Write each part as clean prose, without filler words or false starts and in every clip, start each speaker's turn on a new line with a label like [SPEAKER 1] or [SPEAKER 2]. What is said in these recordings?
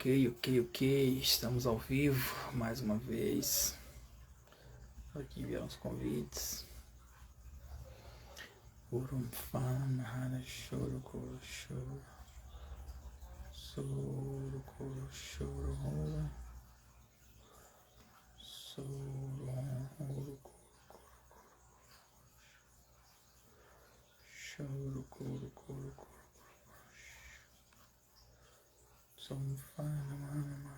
[SPEAKER 1] Ok. Estamos ao vivo mais uma vez. Aqui vieram os convites. Urumfana, Hara, Choro, Coro, Choro. Soro, Coro, Choro, Rola. Soro, Coro, Choro, Coro. Somfana, Mama.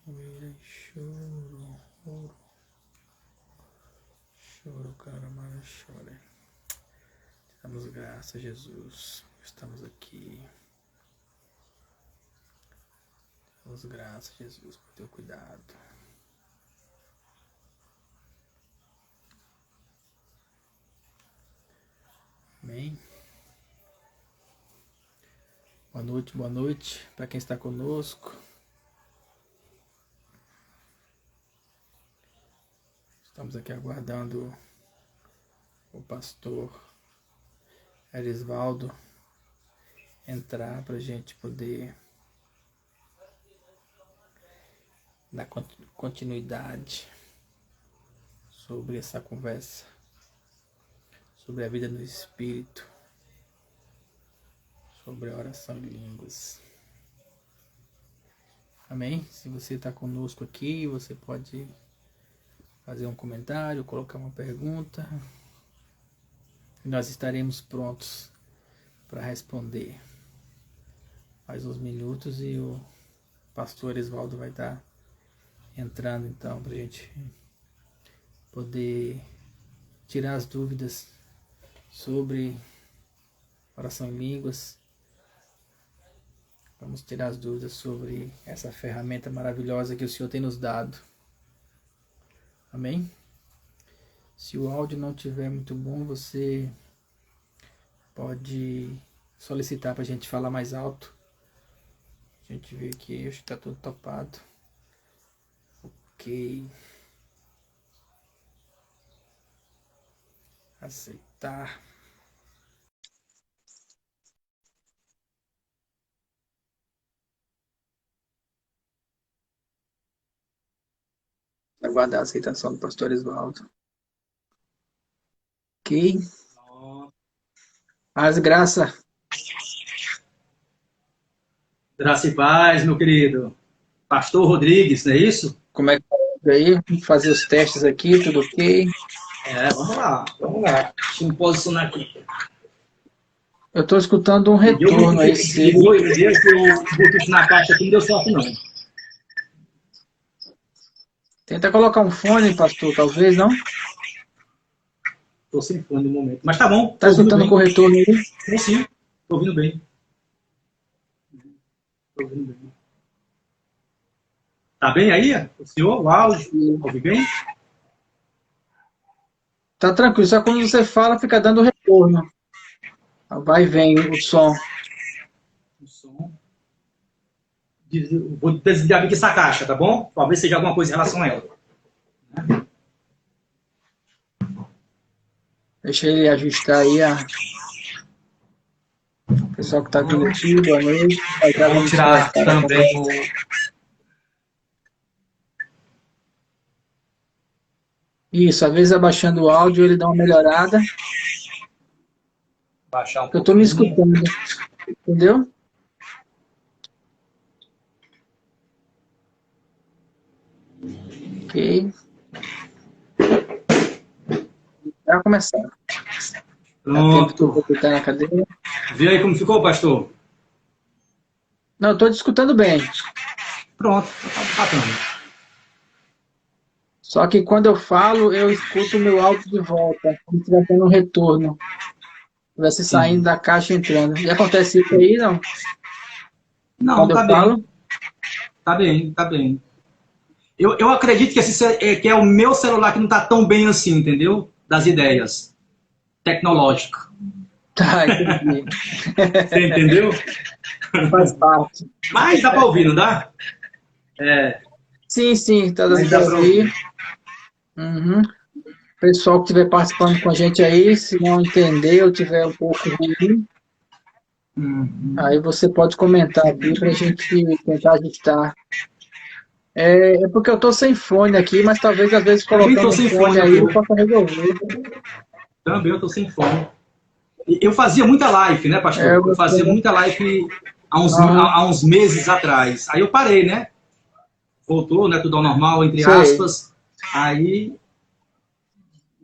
[SPEAKER 1] Virei choro, ouro. Choro, caramara, chore. Damos graças a Jesus. Estamos aqui. Damos graças a Jesus por teu cuidado. Amém. Boa noite para quem está conosco. Estamos aqui aguardando o pastor Erisvaldo entrar para a gente poder dar continuidade sobre essa conversa, sobre a vida no Espírito, sobre a oração em línguas. Amém? Se você está conosco aqui, você pode fazer um comentário, colocar uma pergunta. Nós estaremos prontos para responder. Mais uns minutos e o pastor Erisvaldo vai estar entrando então para a gente poder tirar as dúvidas sobre oração em línguas. Vamos tirar as dúvidas sobre essa ferramenta maravilhosa que o Senhor tem nos dado. Amém? Se o áudio não estiver muito bom, você pode solicitar para a gente falar mais alto. A gente vê aqui, acho que está tudo topado. Ok. Aceitar. Aguardar a aceitação do pastor Erisvaldo. Ok. As graças.
[SPEAKER 2] Graça e paz, meu querido. Pastor Rodrigues, não é isso?
[SPEAKER 1] Como é que tá aí? Vamos fazer os testes aqui, tudo ok?
[SPEAKER 2] Vamos lá. Deixa eu me posicionar aqui.
[SPEAKER 1] Eu estou escutando um retorno aí.
[SPEAKER 2] Ligou o Bluetooth na caixa aqui, não deu certo não.
[SPEAKER 1] Tenta colocar um fone, pastor, talvez, não?
[SPEAKER 2] Estou sem fone no momento. Mas tá bom.
[SPEAKER 1] Tá escutando com o retorno aí?
[SPEAKER 2] Sim. Estou ouvindo bem. Tá bem aí? O senhor? O áudio? Ouve bem?
[SPEAKER 1] Tá tranquilo, só quando você fala fica dando retorno. Vai e vem o som.
[SPEAKER 2] Vou desligar aqui essa caixa, tá bom? Talvez seja alguma coisa em relação a ela.
[SPEAKER 1] Deixa ele ajustar aí o pessoal que tá vindo aqui, boa noite.
[SPEAKER 2] Vamos tirar também o...
[SPEAKER 1] Isso, às vezes abaixando o áudio ele dá uma melhorada.
[SPEAKER 2] Baixar um
[SPEAKER 1] eu tô me escutando, entendeu? Ok. Vai começar.
[SPEAKER 2] Pronto.
[SPEAKER 1] Tempo na cadeira.
[SPEAKER 2] Vê aí como ficou, pastor?
[SPEAKER 1] Não, eu tô te escutando bem.
[SPEAKER 2] Pronto, tá bacana.
[SPEAKER 1] Só que quando eu falo, eu escuto o meu áudio de volta, como se estivesse tendo um retorno. Estivesse saindo da caixa e entrando. E acontece isso aí, não?
[SPEAKER 2] Não,
[SPEAKER 1] quando
[SPEAKER 2] tá
[SPEAKER 1] eu
[SPEAKER 2] bem.
[SPEAKER 1] Falo?
[SPEAKER 2] Tá bem. Eu acredito que, que é o meu celular que não tá tão bem assim, entendeu? Das ideias tecnológicas.
[SPEAKER 1] Tá, entendi.
[SPEAKER 2] Você entendeu?
[SPEAKER 1] Faz parte.
[SPEAKER 2] Mas dá para ouvir, não dá?
[SPEAKER 1] Sim, tá dando para ouvir. Uhum. Pessoal que estiver participando com a gente aí, se não entender ou tiver um pouco ruim, Aí você pode comentar aqui para a gente tentar ajustar. É porque eu estou sem fone aqui, mas talvez às vezes
[SPEAKER 2] Também estou
[SPEAKER 1] colocando um
[SPEAKER 2] sem
[SPEAKER 1] fone
[SPEAKER 2] fone,
[SPEAKER 1] aí eu possa resolver.
[SPEAKER 2] Também eu estou sem fone. Eu fazia muita live, né,
[SPEAKER 1] É,
[SPEAKER 2] pastor?
[SPEAKER 1] o
[SPEAKER 2] Eu
[SPEAKER 1] meu
[SPEAKER 2] fazia
[SPEAKER 1] fone.
[SPEAKER 2] muita live
[SPEAKER 1] Aham,
[SPEAKER 2] há uns meses atrás. Aí eu parei, né? Voltou, né? Tudo ao normal, entre
[SPEAKER 1] sei.
[SPEAKER 2] aspas. Aí,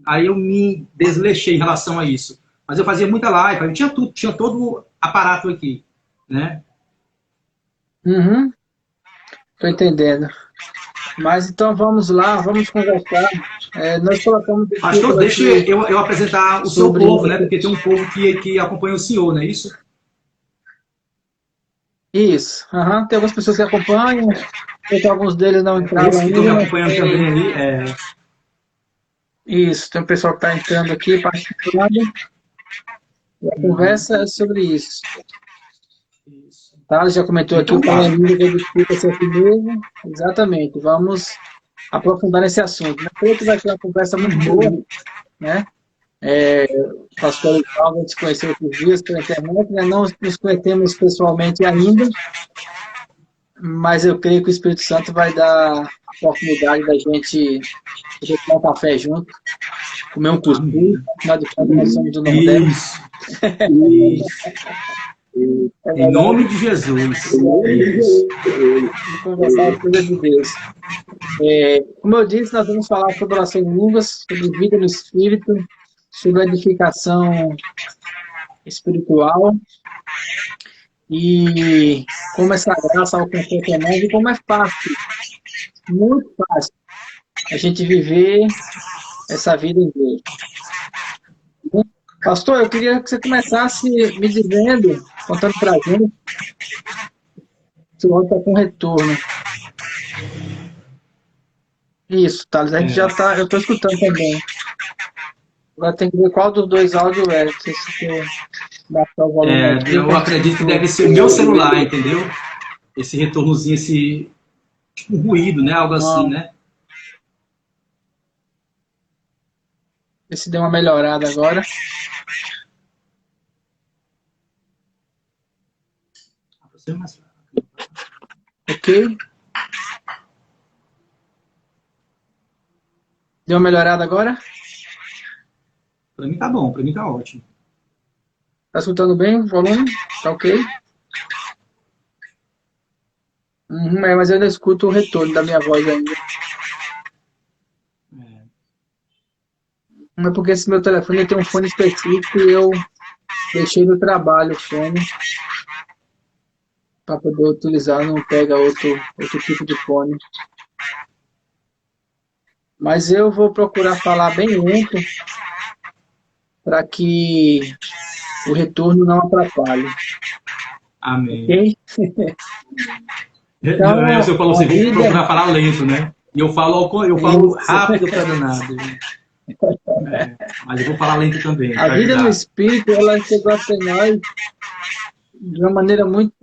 [SPEAKER 2] aí eu me desleixei em relação a isso. Mas eu fazia muita live, eu tinha tudo, tinha todo o aparato aqui, né?
[SPEAKER 1] Uhum, tô entendendo. Mas então vamos lá, vamos conversar. Nós colocamos o
[SPEAKER 2] Pastor,
[SPEAKER 1] título
[SPEAKER 2] deixa
[SPEAKER 1] aqui
[SPEAKER 2] eu apresentar o seu
[SPEAKER 1] sobre
[SPEAKER 2] povo, né? Porque tem um povo que acompanha o senhor, não é isso?
[SPEAKER 1] isso. Aham, tem algumas pessoas que acompanham, sei que alguns deles não entraram
[SPEAKER 2] Esses que estão
[SPEAKER 1] ainda,
[SPEAKER 2] me
[SPEAKER 1] não
[SPEAKER 2] acompanhando
[SPEAKER 1] sei.
[SPEAKER 2] também aí,
[SPEAKER 1] Isso, tem um pessoal que está entrando aqui, participando, e a conversa é sobre isso. Tá? Ele já comentou aqui
[SPEAKER 2] então
[SPEAKER 1] o
[SPEAKER 2] tá.
[SPEAKER 1] polêmico edifica-se a si mesmo. Exatamente. Vamos aprofundar nesse assunto. Né? Creio que vai ser uma conversa muito boa, né? O pastor Paulo, a gente se conheceu esses dias pela internet, né? Não nos conhecemos pessoalmente ainda, mas eu creio que o Espírito Santo vai dar a oportunidade da gente tomar um café junto, comer um cuscuz,
[SPEAKER 2] Amém.
[SPEAKER 1] afinal de contas nós somos do Nordeste,
[SPEAKER 2] Isso, isso.
[SPEAKER 1] é
[SPEAKER 2] Em
[SPEAKER 1] melhor
[SPEAKER 2] nome de Jesus. Isso.
[SPEAKER 1] conversar as coisas de Deus. Como eu disse, nós vamos falar sobre oração em línguas, sobre vida no Espírito, sobre edificação espiritual e como essa graça alcançou nós e como é fácil, muito fácil, a gente viver essa vida em Deus. Pastor, eu queria que você começasse me dizendo, contando para a gente, se o áudio está com retorno. Isso, Thales, a gente já
[SPEAKER 2] É,
[SPEAKER 1] está, eu estou escutando também. Agora tem que ver qual dos dois áudios é, não sei se você baixar o volume aqui,
[SPEAKER 2] eu
[SPEAKER 1] para a gente
[SPEAKER 2] acredito que deve
[SPEAKER 1] ver.
[SPEAKER 2] ser o meu celular, entendeu? Esse retornozinho, esse tipo ruído, né? Algo assim,
[SPEAKER 1] Não,
[SPEAKER 2] né?
[SPEAKER 1] ver se deu uma melhorada agora. Ok? Deu uma melhorada agora?
[SPEAKER 2] Para mim tá bom, para mim tá ótimo.
[SPEAKER 1] Tá escutando bem o volume? Tá ok? Mas eu ainda escuto o retorno da minha voz ainda.
[SPEAKER 2] É,
[SPEAKER 1] Não é porque esse meu telefone tem um fone específico e eu deixei no trabalho o fone para poder utilizar, não pega outro tipo de fone. Mas eu vou procurar falar bem lento para que o retorno não atrapalhe,
[SPEAKER 2] amém.
[SPEAKER 1] ok?
[SPEAKER 2] O
[SPEAKER 1] Então,
[SPEAKER 2] senhor falou
[SPEAKER 1] a
[SPEAKER 2] assim, vou
[SPEAKER 1] vida,
[SPEAKER 2] procurar falar lento, né? E eu falo
[SPEAKER 1] isso,
[SPEAKER 2] rápido para danado. Mas eu vou falar lento também,
[SPEAKER 1] a
[SPEAKER 2] para
[SPEAKER 1] vida no
[SPEAKER 2] ajudar.
[SPEAKER 1] espírito, ela chegou até nós de uma maneira muito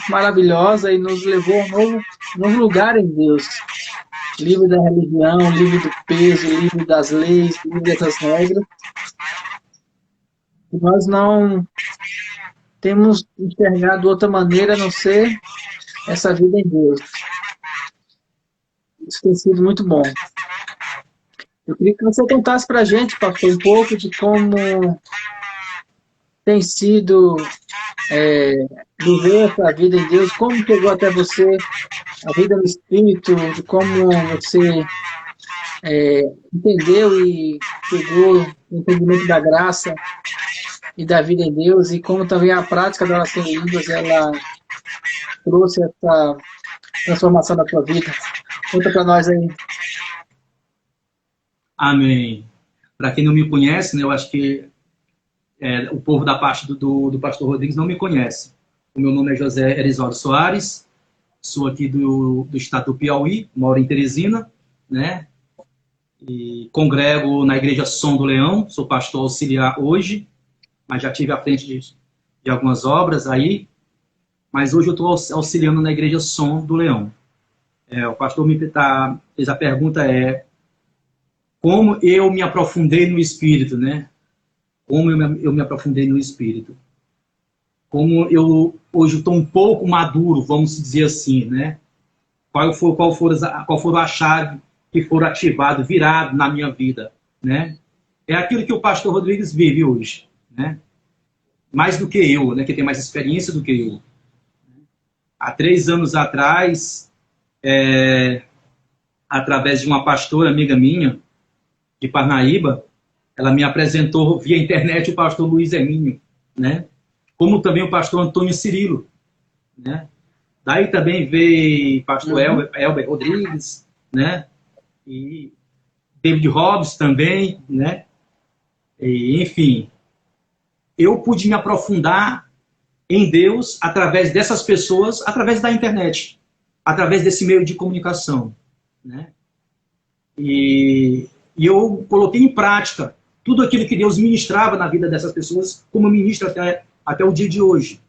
[SPEAKER 1] maravilhosa e nos levou a um novo lugar em Deus. Livre da religião, livre do peso, livre das leis, livre dessas regras. E nós não temos enxergado outra maneira a não ser essa vida em Deus. Isso tem sido muito bom. Eu queria que você contasse para a gente, pastor, um pouco de como tem sido viver essa vida em Deus, como chegou até você a vida no Espírito, de como você entendeu e chegou no entendimento da graça e da vida em Deus, e como também a prática da oração em línguas, ela trouxe essa transformação na sua vida. Conta para nós aí.
[SPEAKER 2] Amém. Para quem não me conhece, né, eu acho que o povo da parte do pastor Rodrigues não me conhece. O meu nome é José Erisvaldo Soares, sou aqui do estado do Piauí, moro em Teresina, né? E congrego na Igreja Som do Leão, sou pastor auxiliar hoje, mas já tive à frente de algumas obras aí, mas hoje eu estou auxiliando na Igreja Som do Leão. O pastor fez a pergunta como eu me aprofundei no Espírito, né? Como eu me aprofundei no Espírito. como eu hoje estou um pouco maduro, vamos dizer assim, né? Qual foram a chave que foram ativado, virado na minha vida, né? É aquilo que o pastor Rodrigues vive hoje, né? Mais do que eu, né? Que tem mais experiência do que eu. Há 3 anos atrás, através de uma pastora amiga minha, de Parnaíba, ela me apresentou via internet o pastor Luiz Hermínio, né? Como também o pastor Antônio Cirilo, né? Daí também veio pastor Elber Rodrigues, né? E David Hobbs também, né? E, enfim, eu pude me aprofundar em Deus através dessas pessoas, através da internet, através desse meio de comunicação, né? E eu coloquei em prática tudo aquilo que Deus ministrava na vida dessas pessoas, como ministra até o dia de hoje,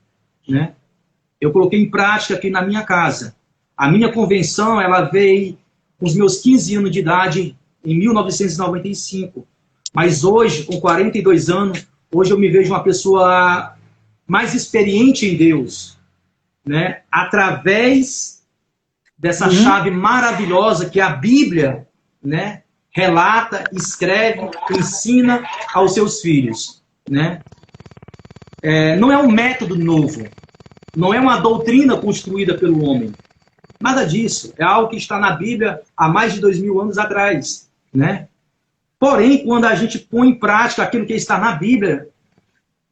[SPEAKER 2] né? Eu coloquei em prática aqui na minha casa. A minha convenção, ela veio com os meus 15 anos de idade, em 1995. Mas hoje, com 42 anos, hoje eu me vejo uma pessoa mais experiente em Deus, né? Através dessa chave maravilhosa que a Bíblia, né, relata, escreve, ensina aos seus filhos, né? Não é um método novo, não é uma doutrina construída pelo homem. Nada disso. É algo que está na Bíblia há mais de 2000 anos atrás, né? Porém, quando a gente põe em prática aquilo que está na Bíblia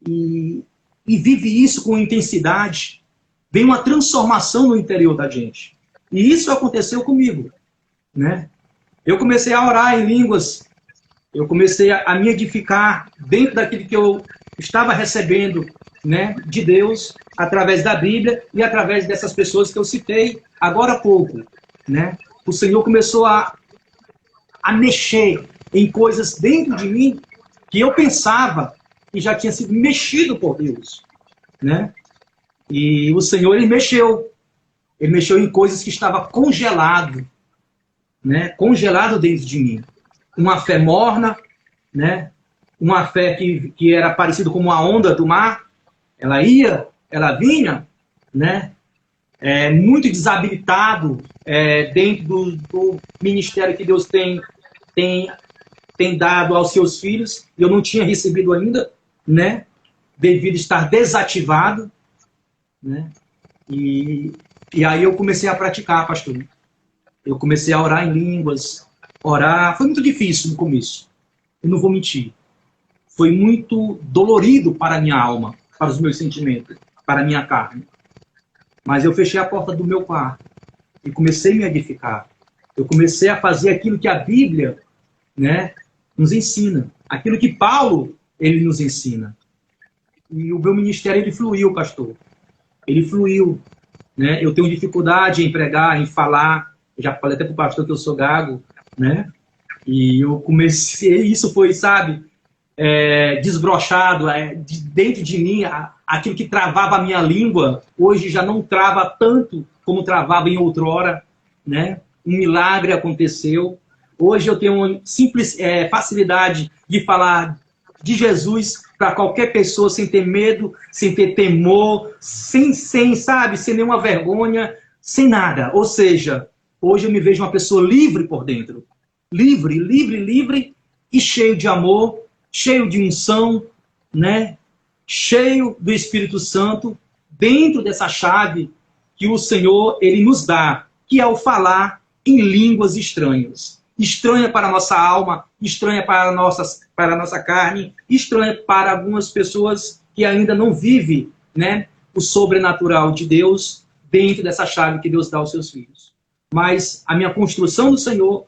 [SPEAKER 2] e vive isso com intensidade, vem uma transformação no interior da gente. E isso aconteceu comigo, né? Eu comecei a orar em línguas, eu comecei a me edificar dentro daquilo que eu estava recebendo, né, de Deus, através da Bíblia e através dessas pessoas que eu citei agora há pouco, né? O Senhor começou a mexer em coisas dentro de mim que eu pensava que já tinha sido mexido por Deus, né? E o Senhor, Ele mexeu em coisas que estava congelado, né? Congelado dentro de mim. Uma fé morna, né? Uma fé que era parecida com uma onda do mar. Ela ia, ela vinha, né? Muito desabilitado dentro do ministério que Deus tem dado aos seus filhos. Eu não tinha recebido ainda, né? Devido estar desativado, né? E aí eu comecei a praticar, pastor. Eu comecei a orar em línguas, orar. Foi muito difícil no começo, eu não vou mentir. Foi muito dolorido para a minha alma, para os meus sentimentos, para a minha carne. Mas eu fechei a porta do meu quarto e comecei a me edificar. Eu comecei a fazer aquilo que a Bíblia, né, nos ensina. Aquilo que Paulo, ele nos ensina. E o meu ministério, ele fluiu, pastor. Ele fluiu, né? Eu tenho dificuldade em pregar, em falar. Eu já falei até para o pastor que eu sou gago, né? E eu comecei, isso foi, sabe, desbrochado, dentro de mim, aquilo que travava a minha língua, hoje já não trava tanto como travava em outrora, né? Um milagre aconteceu. Hoje eu tenho uma simples facilidade de falar de Jesus para qualquer pessoa, sem ter medo, sem ter temor, sem nenhuma vergonha, sem nada. Ou seja, hoje eu me vejo uma pessoa livre por dentro. Livre, livre, livre e cheio de amor, cheio de unção, né? Cheio do Espírito Santo, dentro dessa chave que o Senhor, Ele nos dá, que é o falar em línguas estranhas. Estranha para a nossa alma, estranha para a nossa carne, estranha para algumas pessoas que ainda não vivem, né, o sobrenatural de Deus dentro dessa chave que Deus dá aos seus filhos. Mas a minha construção do Senhor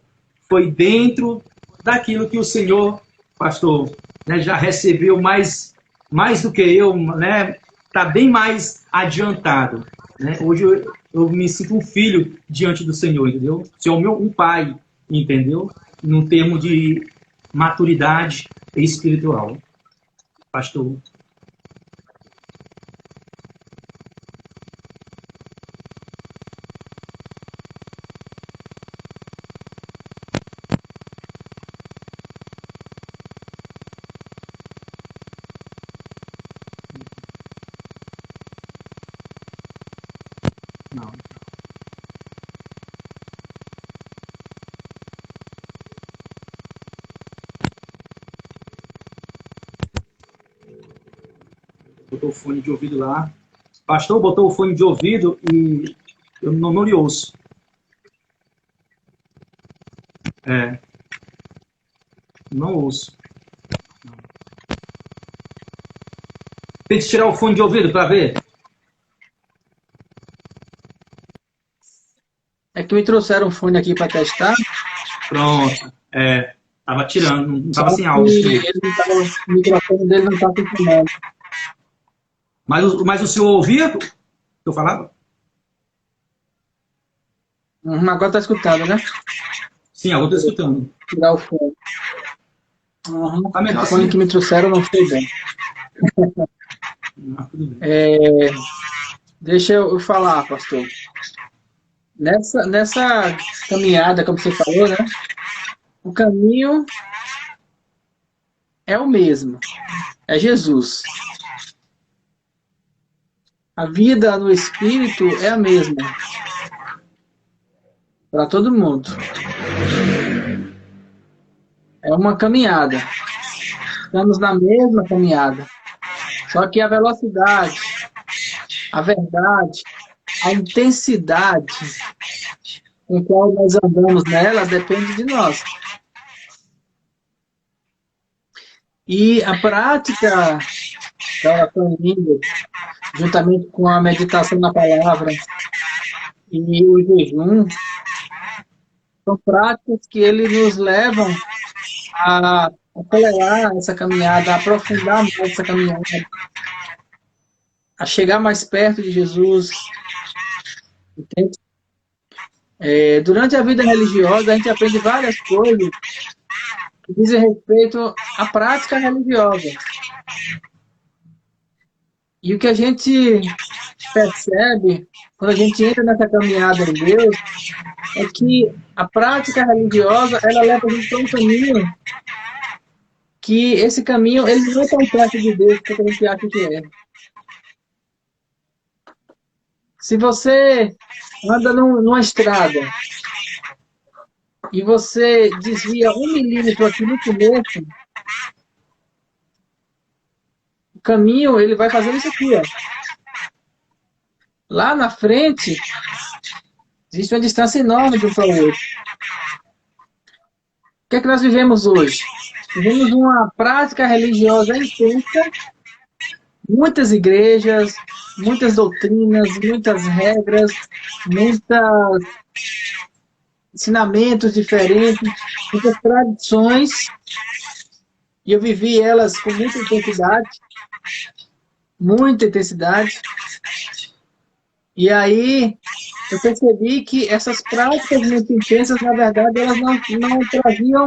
[SPEAKER 2] foi dentro daquilo que o Senhor, pastor, né, já recebeu mais do que eu, né, está bem mais adiantado. Né? Hoje eu me sinto um filho diante do Senhor, entendeu? O Senhor é um pai, entendeu? Num termo de maturidade espiritual. Pastor. Não. Botou o fone de ouvido lá. Pastor botou o fone de ouvido e eu não lhe ouço. É. Não ouço. Não. Tente tirar o fone de ouvido para ver.
[SPEAKER 1] É que me trouxeram um fone aqui para testar.
[SPEAKER 2] Pronto. É. Tava tirando, não
[SPEAKER 1] Só
[SPEAKER 2] tava sem
[SPEAKER 1] que
[SPEAKER 2] áudio.
[SPEAKER 1] o microfone dele não está funcionando.
[SPEAKER 2] Mas o senhor ouvia o que eu falava?
[SPEAKER 1] Agora está escutando, né?
[SPEAKER 2] Sim, agora estou escutando.
[SPEAKER 1] Tirar o fone.
[SPEAKER 2] Tá melhor
[SPEAKER 1] O fone
[SPEAKER 2] assim?
[SPEAKER 1] que me trouxeram não foi bom.
[SPEAKER 2] Tudo bem.
[SPEAKER 1] Deixa eu falar, pastor. Nessa caminhada, como você falou, né? O caminho é o mesmo. É Jesus. A vida no Espírito é a mesma. Para todo mundo. É uma caminhada. Estamos na mesma caminhada. Só que a velocidade, a verdade, a intensidade com qual nós andamos nela depende de nós. E a prática da oração em línguas, juntamente com a meditação na palavra e o jejum, são práticas que ele nos levam a acelerar essa caminhada, a aprofundar mais essa caminhada, a chegar mais perto de Jesus. Entende? Durante a vida religiosa, a gente aprende várias coisas que dizem respeito à prática religiosa. E o que a gente percebe, quando a gente entra nessa caminhada em Deus, é que a prática religiosa, ela leva a gente para um caminho que esse caminho, ele não é tão perto de Deus quanto a gente acha que é. Se você anda numa estrada e você desvia 1 milímetro aqui no começo, o caminho, ele vai fazendo isso aqui, ó. Lá na frente, existe uma distância enorme de um para o outro. O que é que nós vivemos hoje? Vivemos uma prática religiosa intensa, muitas igrejas, muitas doutrinas, muitas regras, muitos ensinamentos diferentes, muitas tradições, e eu vivi elas com muita intensidade, e aí eu percebi que essas práticas muito intensas, na verdade, elas não traziam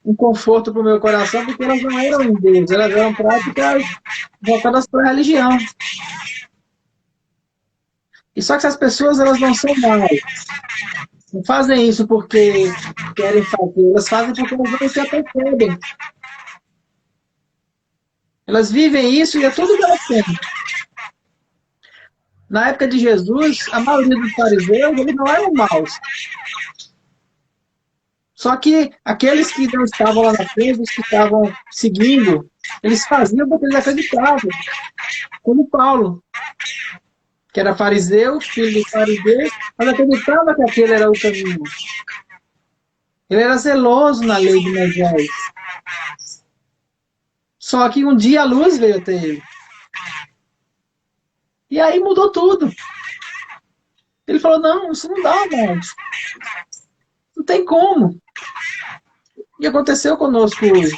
[SPEAKER 1] um conforto para o meu coração, porque elas não eram em Deus, elas eram práticas voltadas para a religião. E só que essas pessoas, elas não são más. Não fazem isso porque querem fazer, elas fazem porque elas não se apercebem. Elas vivem isso e é tudo que elas têm. Na época de Jesus, a maioria dos fariseus, eles não eram maus. Só que aqueles que não estavam lá na frente, os que estavam seguindo, eles faziam porque eles acreditavam. Como Paulo, que era fariseu, filho de fariseu, mas acreditava que aquele era o caminho. Ele era zeloso na lei de Moisés. Só que um dia a luz veio até ele. E aí mudou tudo. Ele falou, não, isso não dá mais. Não tem como. E aconteceu conosco hoje.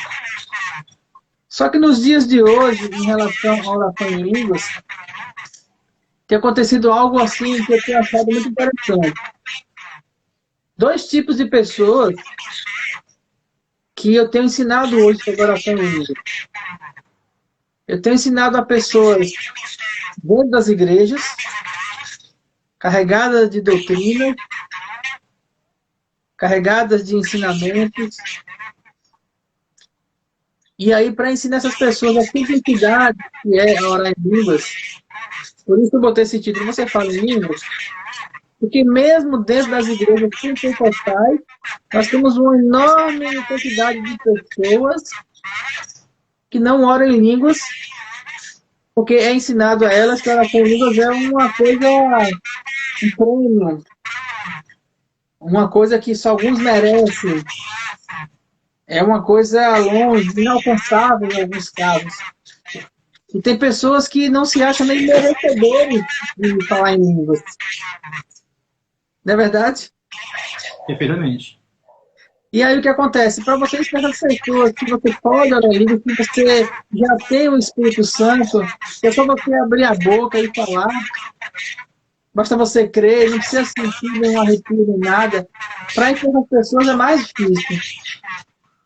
[SPEAKER 1] Só que nos dias de hoje, em relação à oração em línguas, tem acontecido algo assim que eu tenho achado muito interessante. 2 tipos de pessoas que eu tenho ensinado hoje sobre oração em línguas. Eu tenho ensinado a pessoas dentro das igrejas, carregadas de doutrina, carregadas de ensinamentos, E aí, para ensinar essas pessoas a simplicidade que é orar em línguas, por isso eu botei esse título, Você Fala em Línguas, porque mesmo dentro das igrejas pentecostais, nós temos uma enorme quantidade de pessoas que não oram em línguas, porque é ensinado a elas que orar em línguas é uma coisa, um prêmio, uma coisa que só alguns merecem, é uma coisa longe, inalcançável em alguns casos. E tem pessoas que não se acham nem merecedores de falar em línguas. Não é verdade?
[SPEAKER 2] Perfeitamente.
[SPEAKER 1] E aí o que acontece? Para você explicar às pessoas que você pode orar em línguas, que você já tem o Espírito Santo, é só você abrir a boca e falar. Basta você crer, não precisa sentir nenhum arrepio nem nada. Para ensinar as pessoas é mais difícil.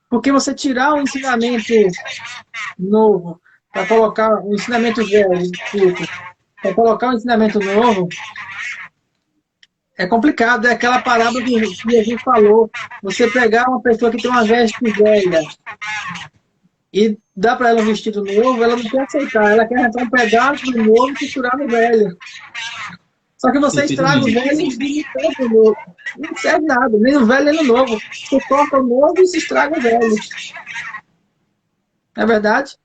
[SPEAKER 1] Porque você tirar um ensinamento novo para colocar um ensinamento velho, desculpa, para colocar um ensinamento novo, é complicado. É aquela parábola que a gente falou. Você pegar uma pessoa que tem uma veste velha e dar para ela um vestido novo, ela não quer aceitar. Ela quer arrancar um pedaço do novo e costurar no velho. Só que você estraga o velho e não serve o novo. Não serve nada, nem o velho nem o novo. Você corta o novo e se estraga o velho. Não é verdade?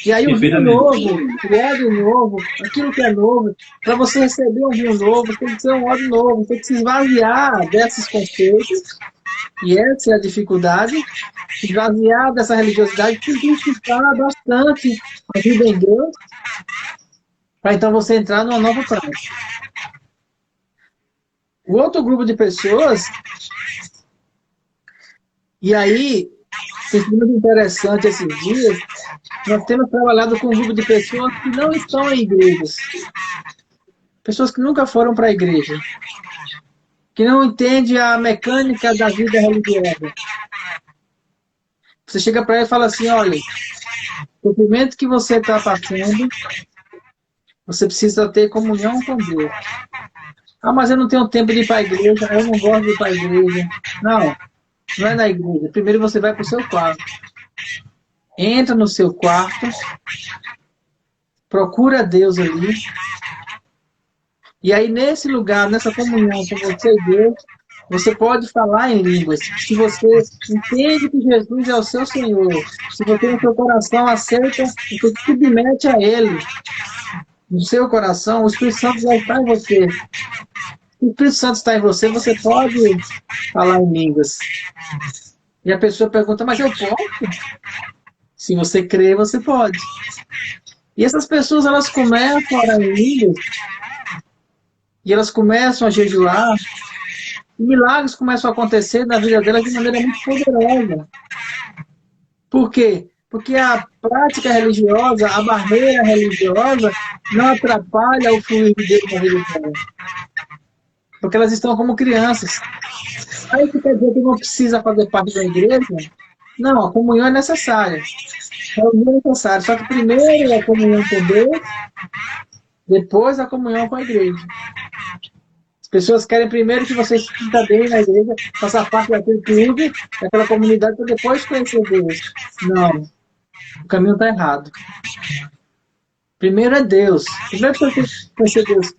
[SPEAKER 1] E aí o vinho novo, o óleo novo, aquilo que é novo, para você receber um vinho novo, tem que ser um óleo novo, tem que se esvaziar desses conceitos, e essa é a dificuldade, esvaziar dessa religiosidade, simplificar bastante a vida em Deus, para então você entrar numa nova prática. O outro grupo de pessoas, e aí, tem sido muito interessante esses dias, nós temos trabalhado com um grupo de pessoas que não estão em igrejas. Pessoas que nunca foram para a igreja. Que não entendem a mecânica da vida religiosa. Você chega para ela e fala assim, olha, o sofrimento que você está passando, você precisa ter comunhão com Deus. Ah, mas eu não tenho tempo de ir para a igreja, eu não gosto de ir para a igreja. Não, não é na igreja. Primeiro você vai para o seu quarto. Entra no seu quarto, procura Deus ali. E aí, nesse lugar, nessa comunhão com você e Deus, você pode falar em línguas. Se você entende que Jesus é o seu Senhor, se você no seu coração aceita, você se submete a Ele. No seu coração, o Espírito Santo vai estar em você. Se o Espírito Santo está em você, você pode falar em línguas. E a pessoa pergunta, mas eu posso? Se você crê, você pode. E essas pessoas, elas começam a orar em línguas, e elas começam a jejuar, e milagres começam a acontecer na vida delas de maneira muito poderosa. Por quê? Porque a prática religiosa, a barreira religiosa, não atrapalha o fluir de Deus na vida delas. Porque elas estão como crianças. Aí isso quer dizer que não precisa fazer parte da igreja? Não, a comunhão é necessária. A comunhão é necessária. Só que primeiro a comunhão com Deus, depois a comunhão com a igreja. As pessoas querem primeiro que você se sinta bem na igreja, faça parte daquele clube, daquela comunidade, para depois conhecer Deus. Não, o caminho está errado. Primeiro é Deus. Primeiro você tem que conhecer Deus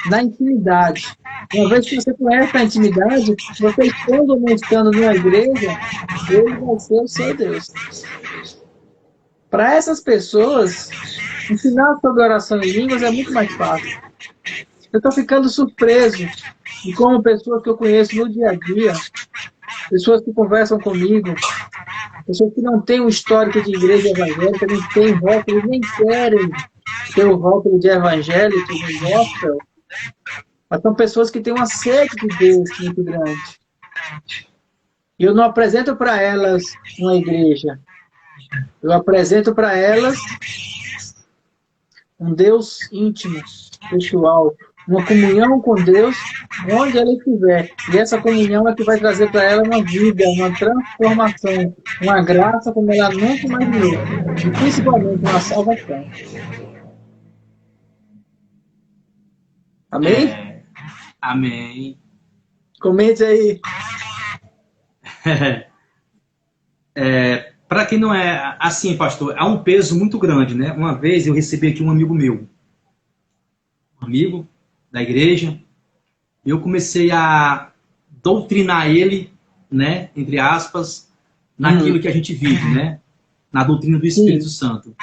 [SPEAKER 1] na intimidade. Uma vez que você conhece a intimidade, você estando ou não estando numa igreja, Ele vai ser o seu Deus. Para essas pessoas, ensinar sobre oração em línguas é muito mais fácil. Eu estou ficando surpreso de como pessoas que eu conheço no dia a dia, pessoas que conversam comigo, pessoas que não têm um histórico de igreja evangélica, não têm rótulo, nem querem ter o rótulo de evangélico, de gospel, mas são pessoas que têm uma sede de Deus muito grande. E eu não apresento para elas uma igreja. Eu apresento para elas um Deus íntimo, pessoal, uma comunhão com Deus, onde ela estiver. E essa comunhão é que vai trazer para ela uma vida, uma transformação, uma graça como ela nunca imaginou. E principalmente uma salvação. Amém?
[SPEAKER 2] Amém.
[SPEAKER 1] Comente aí.
[SPEAKER 2] Para quem não é assim, pastor, há um peso muito grande, né? Uma vez eu recebi aqui um amigo meu, um amigo da igreja, e eu comecei a doutrinar ele, né, entre aspas, naquilo que a gente vive, né? Na doutrina do Espírito Santo.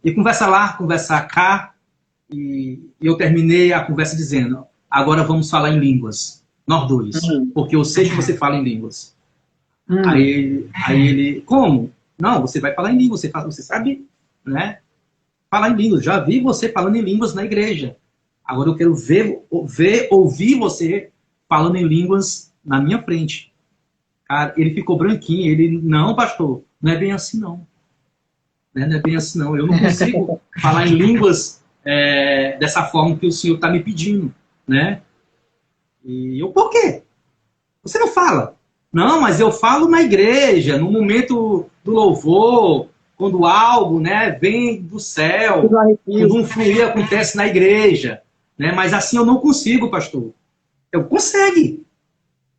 [SPEAKER 2] E conversa lá, conversa cá, e eu terminei a conversa dizendo, agora vamos falar em línguas, nós dois, porque eu sei que você fala em línguas. Aí ele, como? Não, você vai falar em línguas, você sabe, né? Falar em línguas, já vi você falando em línguas na igreja. Agora eu quero ouvir você falando em línguas na minha frente. Cara, ele ficou branquinho, ele, não, pastor, não é bem assim não. Não é bem assim não, eu não consigo falar em línguas dessa forma que o senhor está me pedindo, né? E eu, por quê? Você não fala? Não, mas eu falo na igreja, no momento do louvor, quando algo, né, vem do céu, quando um fluir acontece na igreja, né? Mas assim eu não consigo, pastor. Eu consegue.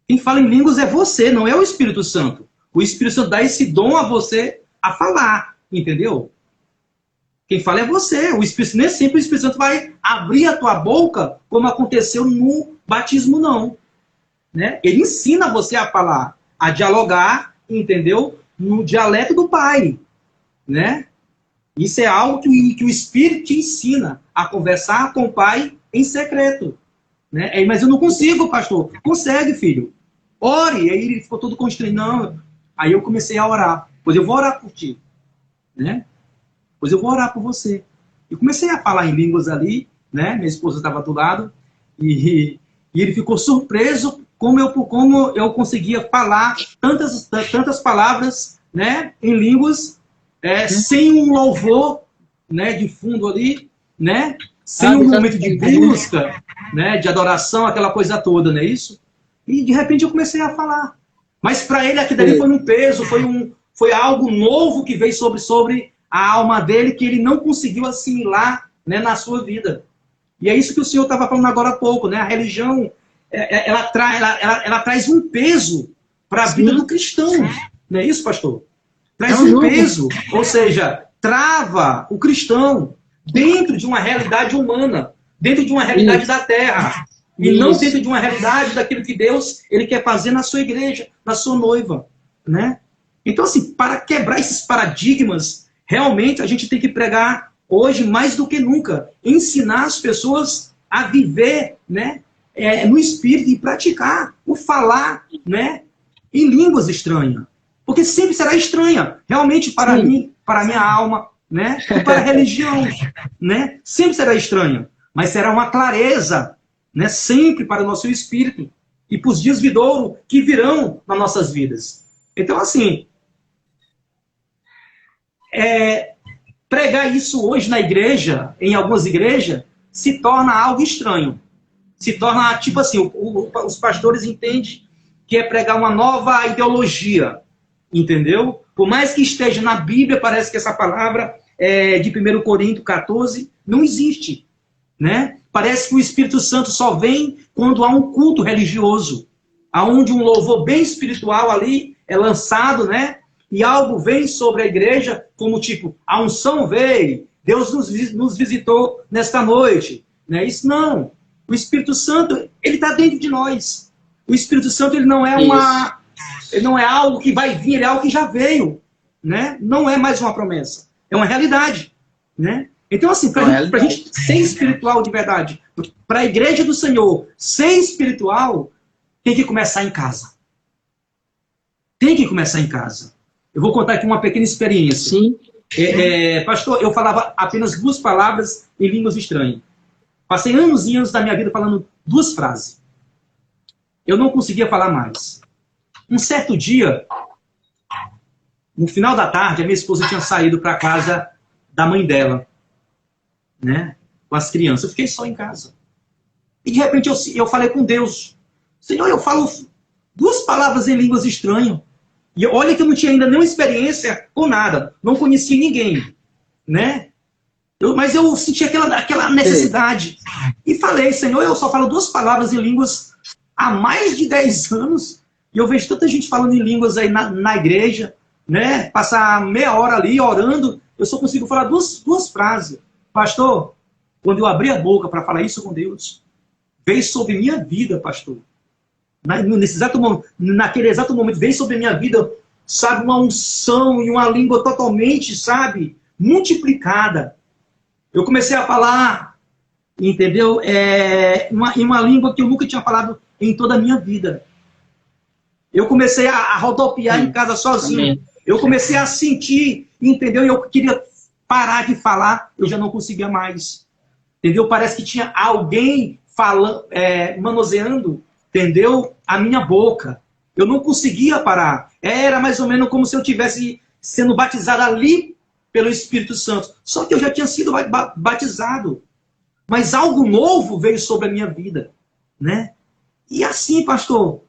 [SPEAKER 2] Quem fala em línguas é você, não é o Espírito Santo. O Espírito Santo dá esse dom a você a falar, entendeu? Quem fala é você. O Espírito, nem sempre o Espírito Santo vai abrir a tua boca, como aconteceu no batismo, não. Né? Ele ensina você a falar, a dialogar, entendeu? No dialeto do Pai, né? Isso é algo que o Espírito te ensina a conversar com o Pai em secreto, né? Mas eu não consigo, pastor. Consegue, filho. Ore. Aí ele ficou todo constrangido. Não. Aí eu comecei a orar. Pois eu vou orar por ti, né? Pois eu vou orar por você. E comecei a falar em línguas ali, né? Minha esposa estava do lado e ele ficou surpreso como eu conseguia falar tantas palavras, né, em línguas, sem um louvor, né, de fundo ali, né, sem um momento de busca, né, de adoração, aquela coisa toda, não é isso? E de repente eu comecei a falar. Mas para ele aquilo dali foi um peso, foi algo novo que veio sobre a alma dele que ele não conseguiu assimilar, né, na sua vida. E é isso que o senhor estava falando agora há pouco, né? A religião ela traz um peso para a vida do cristão. Não é isso, pastor? Traz um peso, ou seja, trava o cristão dentro de uma realidade humana, dentro de uma realidade da terra, e não dentro de uma realidade daquilo que Deus ele quer fazer na sua igreja, na sua noiva, né? Então, assim, para quebrar esses paradigmas, realmente a gente tem que pregar hoje mais do que nunca, ensinar as pessoas a viver, né, no espírito e praticar o falar, né, em línguas estranhas. Porque sempre será estranha, realmente para mim, para a minha alma, né, e para a religião, né, sempre será estranha, mas será uma clareza, né, sempre para o nosso espírito e para os dias vindouros que virão nas nossas vidas. Então, assim, pregar isso hoje na igreja, em algumas igrejas, se torna algo estranho. Se torna, tipo assim, os pastores entendem que é pregar uma nova ideologia, entendeu? Por mais que esteja na Bíblia, parece que essa palavra de 1 Coríntios 14 não existe, né? Parece que o Espírito Santo só vem quando há um culto religioso, aonde um louvor bem espiritual ali é lançado, né? E algo vem sobre a igreja, como tipo, a unção veio, Deus nos visitou nesta noite. Não é isso? Não. O Espírito Santo, ele está dentro de nós. O Espírito Santo, ele não é ele não é algo que vai vir, ele é algo que já veio, né? Não é mais uma promessa, é uma realidade, né? Então, assim, para a gente ser espiritual de verdade, para a igreja do Senhor ser espiritual, tem que começar em casa. Tem que começar em casa. Eu vou contar aqui uma pequena experiência.
[SPEAKER 1] Sim.
[SPEAKER 2] Pastor, eu falava apenas 2 palavras em línguas estranhas. Passei anos e anos da minha vida falando 2 frases. Eu não conseguia falar mais. Um certo dia, no final da tarde, a minha esposa tinha saído para a casa da mãe dela, né, com as crianças. Eu fiquei só em casa. E de repente eu falei com Deus. Senhor, eu falo 2 palavras em línguas estranhas. E olha que eu não tinha ainda nenhuma experiência com nada. Não conhecia ninguém, né? Mas eu senti aquela necessidade. E falei, Senhor, eu só falo 2 palavras em línguas há mais de 10 anos. E eu vejo tanta gente falando em línguas aí na igreja, né? Passar meia hora ali orando, eu só consigo falar duas frases. Pastor, quando eu abri a boca para falar isso com Deus, veio sobre minha vida, pastor. Naquele exato momento, veio sobre minha vida, sabe, uma unção e uma língua totalmente, sabe, multiplicada. Eu comecei a falar, entendeu? Em uma língua que eu nunca tinha falado em toda a minha vida. Eu comecei a rodopiar em casa sozinho. Amém. Eu comecei a sentir, entendeu? E eu queria parar de falar, eu já não conseguia mais. Entendeu? Parece que tinha alguém falando, manuseando, entendeu? A minha boca. Eu não conseguia parar. Era mais ou menos como se eu tivesse sendo batizado ali pelo Espírito Santo. Só que eu já tinha sido batizado. Mas algo novo veio sobre a minha vida, né? E assim, pastor,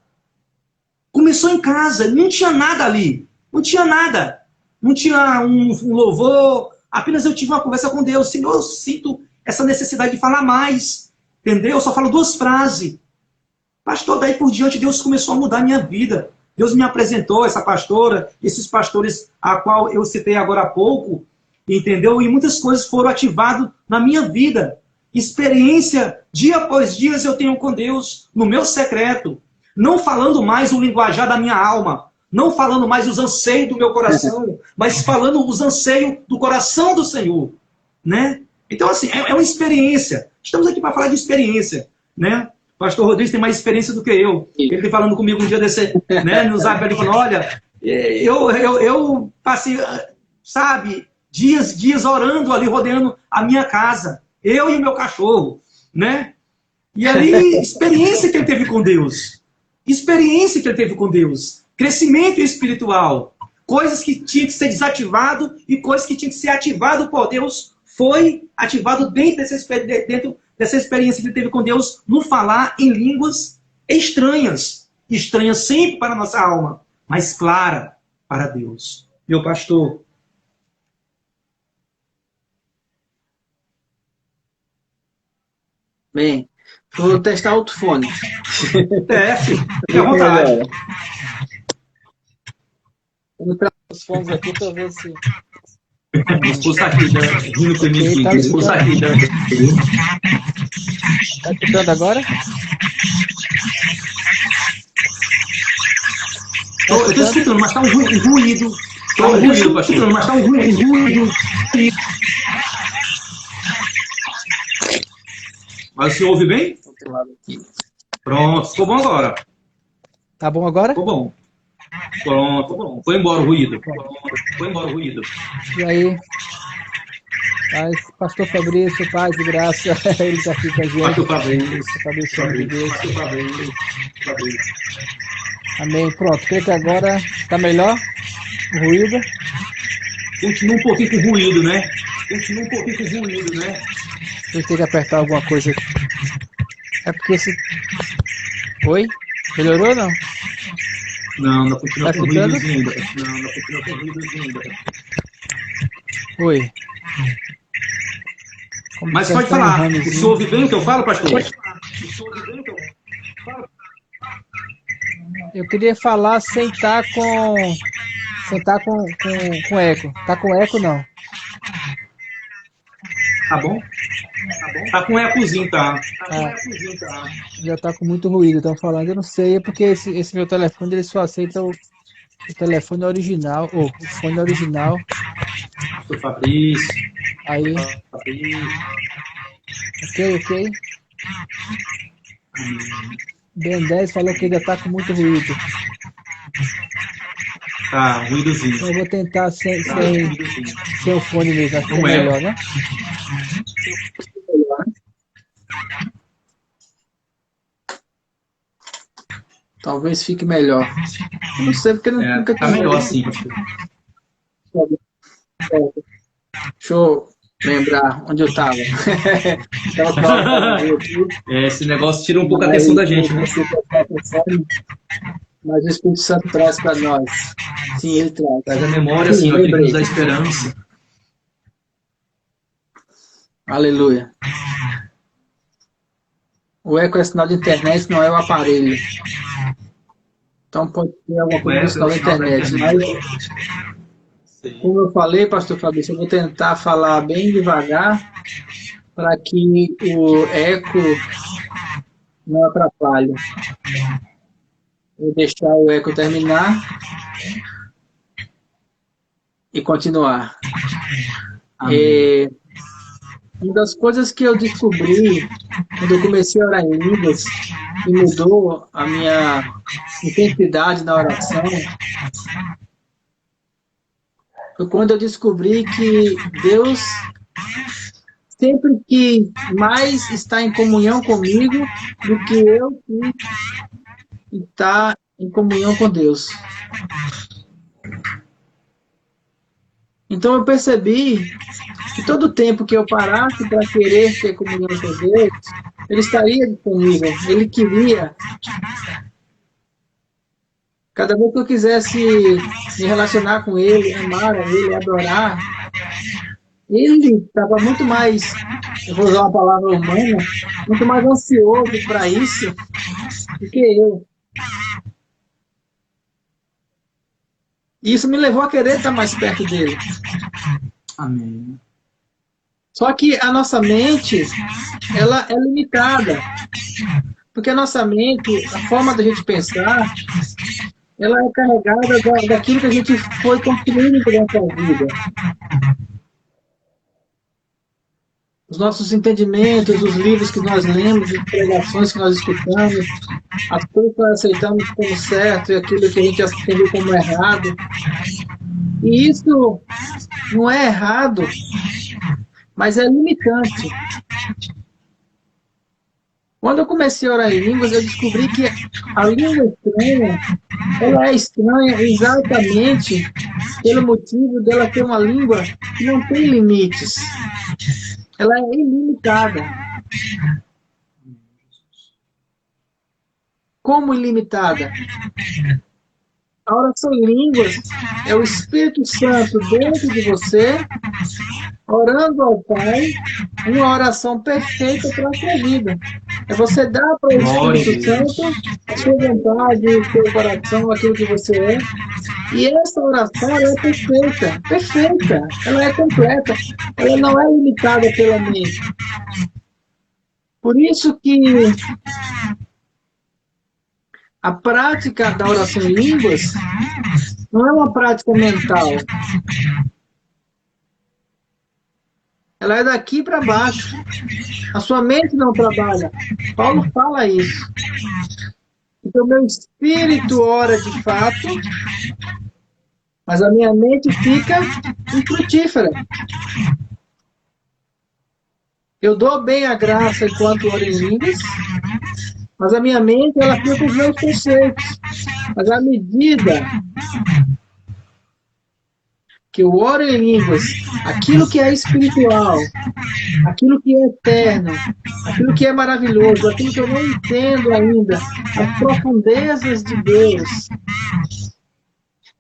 [SPEAKER 2] começou em casa, não tinha nada ali. Não tinha nada. Não tinha um louvor. Apenas eu tive uma conversa com Deus. Senhor, eu sinto essa necessidade de falar mais. Entendeu? Eu só falo duas frases. Pastor, daí por diante Deus começou a mudar a minha vida. Deus me apresentou essa pastora, esses pastores a qual eu citei agora há pouco, entendeu? E muitas coisas foram ativadas na minha vida. Experiência, dia após dia, eu tenho com Deus, no meu secreto. Não falando mais o linguajar da minha alma, não falando mais os anseios do meu coração, mas falando os anseios do coração do Senhor, né? Então, assim, é uma experiência. Estamos aqui para falar de experiência, né? O pastor Rodrigues tem mais experiência do que eu. Ele está falando comigo um dia desse, né, no Zap, ele falou, olha, eu passei, sabe, dias orando ali, rodeando a minha casa, eu e o meu cachorro, né? E ali, experiência que ele teve com Deus. Experiência que ele teve com Deus. Crescimento espiritual. Coisas que tinham que ser desativado e coisas que tinham que ser ativado por Deus foi ativado dentro dessa experiência que ele teve com Deus no falar em línguas estranhas. Estranhas sempre para a nossa alma, mas clara para Deus. Meu pastor.
[SPEAKER 1] Bem, vou testar outro fone.
[SPEAKER 2] Teste, fique à vontade.
[SPEAKER 1] Vou pegar os fones aqui para ver se...
[SPEAKER 2] Expulsa aqui, rindo comigo. Expulsa aqui.
[SPEAKER 1] Tá escutando agora?
[SPEAKER 2] Eu estou escutando, mas está um ruído. Estou escutando, mas está um ruído. Mas o senhor ouve bem? Pronto, ficou bom agora.
[SPEAKER 1] Tá bom agora?
[SPEAKER 2] Ficou bom. Pronto, bom. Foi embora o ruído.
[SPEAKER 1] E aí? Paz, pastor Fabrício, paz e graça, ele está aqui com a gente.
[SPEAKER 2] Pastor Fabrício.
[SPEAKER 1] Amém. Pronto, creio que agora está melhor o ruído.
[SPEAKER 2] Continua um pouquinho com ruído, né?
[SPEAKER 1] Eu tenho que apertar alguma coisa aqui. É porque esse... Oi? Melhorou ou não?
[SPEAKER 2] Não continua
[SPEAKER 1] tá
[SPEAKER 2] com ruídozinho ainda.
[SPEAKER 1] Oi.
[SPEAKER 2] Mas pode falar. O senhor ouve bem o que eu falo, pastor?
[SPEAKER 1] Eu queria falar sem estar com eco. Tá com eco, não?
[SPEAKER 2] Tá bom? Tá com ecozinho, tá?
[SPEAKER 1] Já tá com muito ruído, estão falando. Eu não sei, é porque esse meu telefone ele só aceita o telefone original, ou o fone original.
[SPEAKER 2] Pastor Fabrício.
[SPEAKER 1] Aí. Ok. Ben 10 falou que ainda tá com muito ruído.
[SPEAKER 2] Tá, ruídozinho.
[SPEAKER 1] Eu vou tentar sem o fone mesmo, acho que é melhor, né? Talvez fique melhor. Eu não sei porque nunca
[SPEAKER 2] tá melhor assim.
[SPEAKER 1] Deixa eu lembrar onde eu estava.
[SPEAKER 2] Esse negócio tira um pouco a atenção da gente, né?
[SPEAKER 1] Mas o Espírito Santo traz para nós. Sim, ele traz.
[SPEAKER 2] Traz a memória, assim, aquilo que nos dá esperança.
[SPEAKER 1] Aleluia. O eco é sinal de internet, não é o aparelho. Então pode ter alguma coisa no sinal da internet. Como eu falei, pastor Fabrício, eu vou tentar falar bem devagar para que o eco não atrapalhe. Vou deixar o eco terminar e continuar. Uma das coisas que eu descobri quando eu comecei a orar em línguas e mudou a minha intensidade na oração foi quando eu descobri que Deus sempre que mais está em comunhão comigo do que eu que está em comunhão com Deus. Então eu percebi que todo tempo que eu parasse para querer ter comunhão com Deus, Ele estaria disponível, Ele queria. Cada vez que eu quisesse me relacionar com Ele, amar a Ele, adorar, Ele estava muito mais, eu vou usar uma palavra humana, muito mais ansioso para isso do que eu. E isso me levou a querer estar mais perto dele.
[SPEAKER 2] Amém.
[SPEAKER 1] Só que a nossa mente, ela é limitada. Porque a nossa mente, a forma da gente pensar, ela é carregada daquilo que a gente foi construindo durante a vida. Os nossos entendimentos, os livros que nós lemos, as pregações que nós escutamos, as coisas que nós aceitamos como certo e aquilo que a gente entendeu como errado. E isso não é errado, mas é limitante. Quando eu comecei a orar em línguas, eu descobri que a língua estranha, ela é estranha exatamente pelo motivo dela ter uma língua que não tem limites. Ela é ilimitada. Como ilimitada? A oração em línguas é o Espírito Santo dentro de você, orando ao Pai, uma oração perfeita para a sua vida. É você dar para o Espírito Santo a sua vontade, o seu coração, aquilo que você é. E essa oração ela é perfeita, perfeita, ela é completa, ela não é limitada pela mente. Por isso que a prática da oração em línguas não é uma prática mental. Ela é daqui para baixo. A sua mente não trabalha. Paulo fala isso. Então, meu espírito ora de fato, mas a minha mente fica infrutífera. Eu dou bem a graça enquanto oro em línguas, mas a minha mente ela fica com os meus conceitos. Mas à medida que eu oro em línguas, aquilo que é espiritual, aquilo que é eterno, aquilo que é maravilhoso, aquilo que eu não entendo ainda, as profundezas de Deus,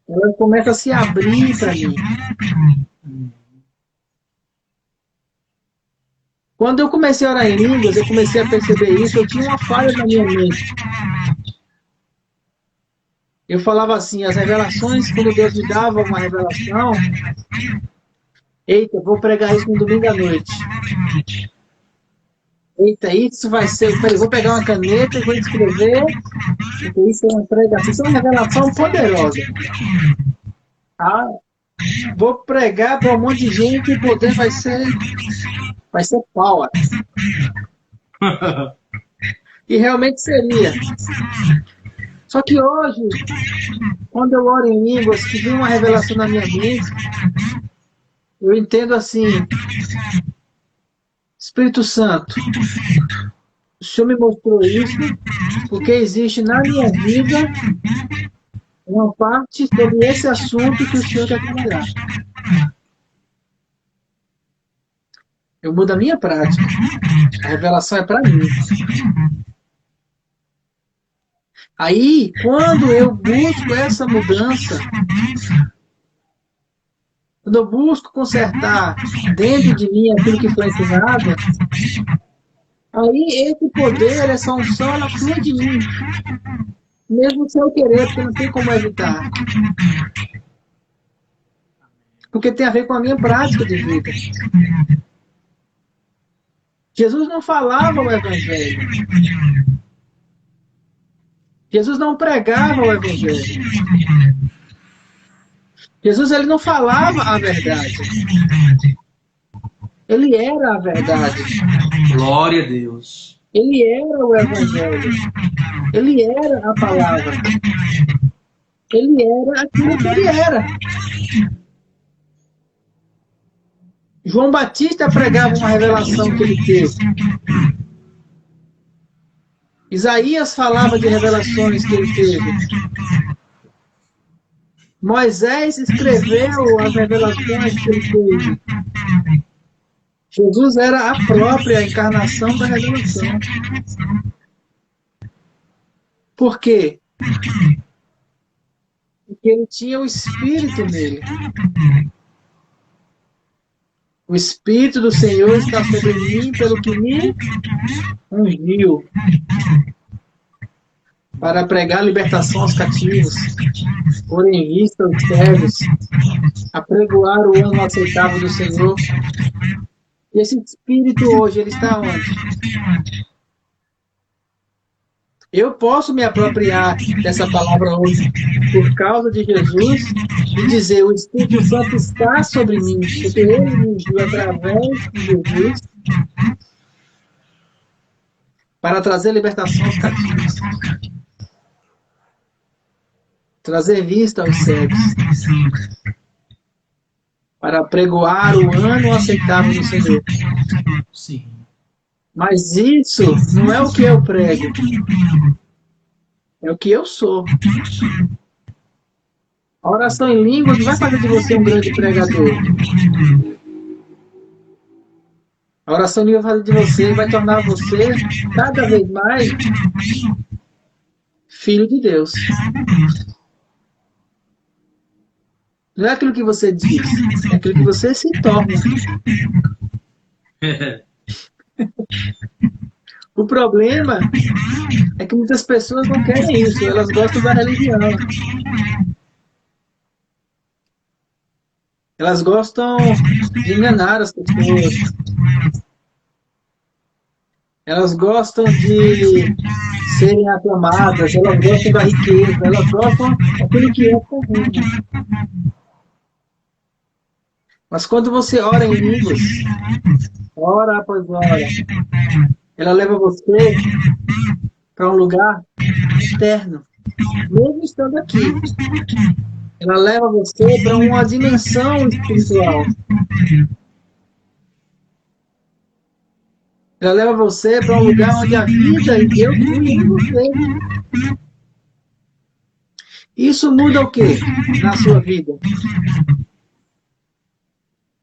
[SPEAKER 1] ela começa a se abrir para mim. Quando eu comecei a orar em línguas, eu comecei a perceber isso, eu tinha uma falha na minha mente. Eu falava assim, as revelações, quando Deus me dava uma revelação, eita, vou pregar isso no domingo à noite. Eita, isso vai ser, peraí, vou pegar uma caneta e vou escrever, porque isso é uma pregação, isso é uma revelação poderosa. Ah, vou pregar para um monte de gente e o poder vai ser power. E realmente seria. Só que hoje, quando eu oro em línguas, que vem uma revelação na minha mente, eu entendo assim, Espírito Santo, o Senhor me mostrou isso, porque existe na minha vida uma parte sobre esse assunto que o Senhor quer trabalhar. Eu mudo a minha prática. A revelação é para mim. Aí, quando eu busco essa mudança, quando eu busco consertar dentro de mim aquilo que foi ensinado, aí esse poder, essa unção, ela flui de mim. Mesmo sem eu querer, porque não tem como evitar. Porque tem a ver com a minha prática de vida. Jesus não falava o Evangelho. Jesus não pregava o Evangelho. Jesus ele não falava a verdade. Ele era a verdade.
[SPEAKER 2] Glória a Deus.
[SPEAKER 1] Ele era o Evangelho. Ele era a palavra. Ele era aquilo que ele era. João Batista pregava uma revelação que ele teve. Isaías falava de revelações que ele teve. Moisés escreveu as revelações que ele teve. Jesus era a própria encarnação da revelação. Por quê? Porque ele tinha o Espírito nele. O Espírito do Senhor está sobre mim pelo que me ungiu para pregar libertação aos cativos, pôr em vista os cegos, apregoar o ano aceitável do Senhor. E esse Espírito hoje, ele está onde? Eu posso me apropriar dessa palavra hoje por causa de Jesus e dizer: o Espírito Santo está sobre mim, porque ele me ungiu através de Jesus para trazer libertação aos cativos, trazer vista aos cegos, para pregoar o ano aceitável do Senhor.
[SPEAKER 2] Sim.
[SPEAKER 1] Mas isso não é o que eu prego, é o que eu sou. A oração em línguas não vai fazer de você um grande pregador. A oração em línguas vai fazer de você, vai tornar você cada vez mais filho de Deus. Não é aquilo que você diz, é aquilo que você se torna. O problema é que muitas pessoas não querem isso, elas gostam da religião. Elas gostam de enganar as pessoas. Elas gostam de serem aclamadas, elas gostam da riqueza, elas gostam daquilo que é comum. Mas quando você ora em línguas, hora após hora, ela leva você para um lugar externo, mesmo estando aqui. Ela leva você para uma dimensão espiritual. Ela leva você para um lugar onde a vida e Deus flui em você. Isso muda o quê na sua vida?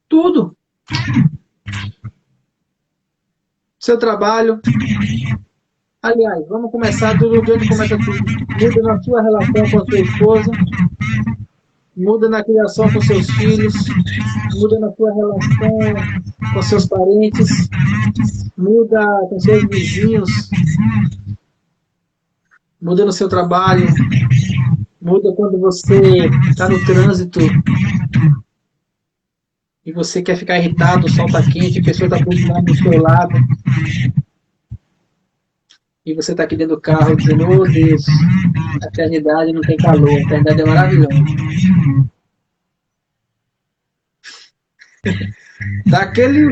[SPEAKER 1] Tudo. Seu trabalho. Aliás, vamos começar tudo de onde começa tudo. Muda na sua relação com a sua esposa. Muda na criação com seus filhos. Muda na sua relação com seus parentes. Muda com seus vizinhos. Muda no seu trabalho. Muda quando você está no trânsito e você quer ficar irritado, o sol está quente, a pessoa está buzinando do seu lado. E você está aqui dentro do carro dizendo: oh Deus, a eternidade não tem calor, a eternidade é maravilhosa. Daquele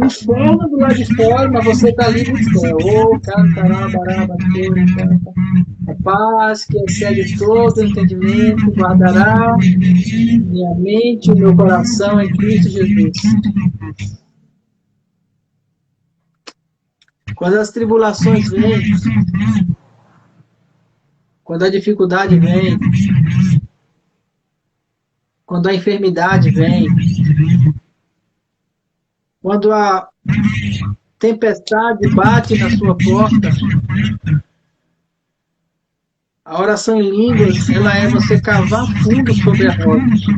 [SPEAKER 1] inferno do lado de fora, mas você está ali no céu. Oh, caramba, a paz que excede todo entendimento guardará minha mente e meu coração em Cristo Jesus. Quando as tribulações vêm, quando a dificuldade vem, quando a enfermidade vem, quando a tempestade bate na sua porta, a oração em línguas, ela é você cavar fundo sobre a rocha.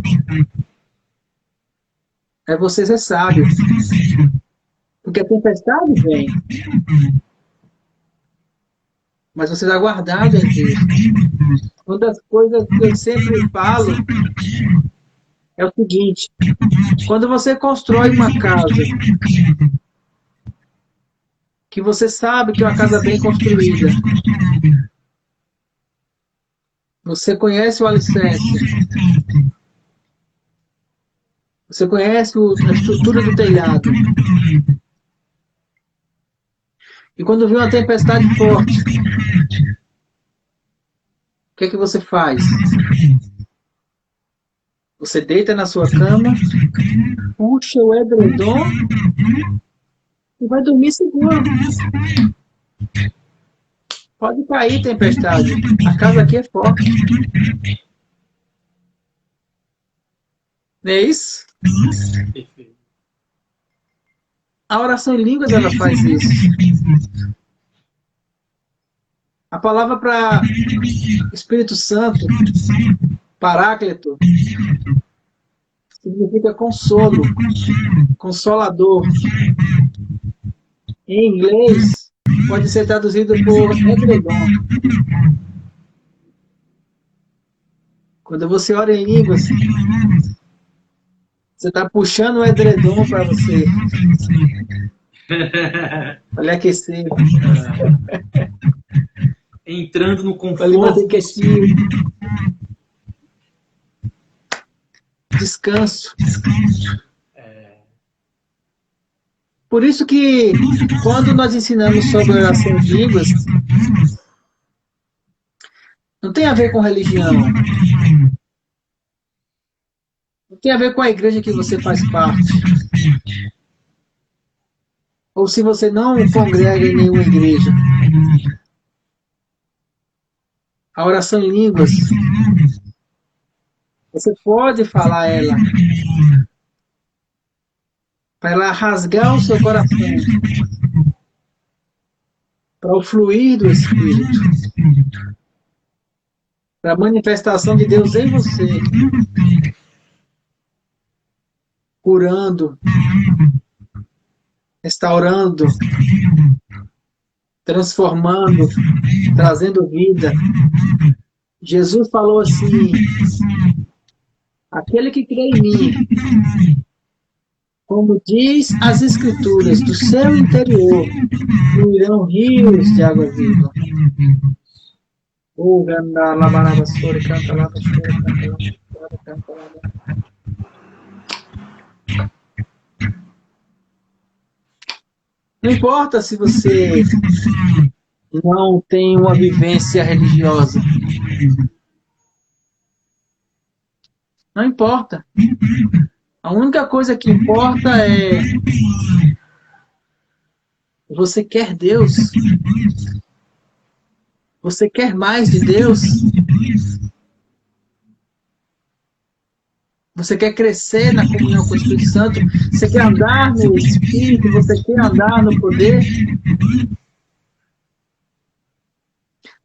[SPEAKER 1] É você ser sábio. Porque a tempestade vem. Mas você está guardado em Deus. Uma das coisas que eu sempre falo é o seguinte: quando você constrói uma casa, que você sabe que é uma casa bem construída, você conhece o alicerce, você conhece a estrutura do telhado, e quando vem uma tempestade forte, o que é que você faz? Você deita na sua cama, puxa o edredom e vai dormir seguro. Pode cair tempestade. A casa aqui é forte. Não é isso? A oração em línguas, ela faz isso. A palavra para Espírito Santo, Paráclito, significa consolo, consolador. Em inglês, pode ser traduzido por edredom. Quando você ora em línguas, você está puxando o edredom para você. Para lhe aquecer.
[SPEAKER 2] Entrando no conforto.
[SPEAKER 1] Para lhe manter quietinho. Descanso. Por isso que, quando nós ensinamos sobre oração em línguas, não tem a ver com religião. Não tem a ver com a igreja que você faz parte. Ou se você não congrega em nenhuma igreja. A oração em línguas, você pode falar ela, para ela rasgar o seu coração, para o fluir do Espírito, para a manifestação de Deus em você, curando, restaurando, transformando, trazendo vida. Jesus falou assim: aquele que crê em mim, como diz as Escrituras, do seu interior fluirão rios de água viva. Oh, canta lá, canta lá, canta lá. Não importa se você não tem uma vivência religiosa. Não importa. A única coisa que importa é: você quer Deus? Você quer mais de Deus? Você quer crescer na comunhão com o Espírito Santo? Você quer andar no Espírito? Você quer andar no poder?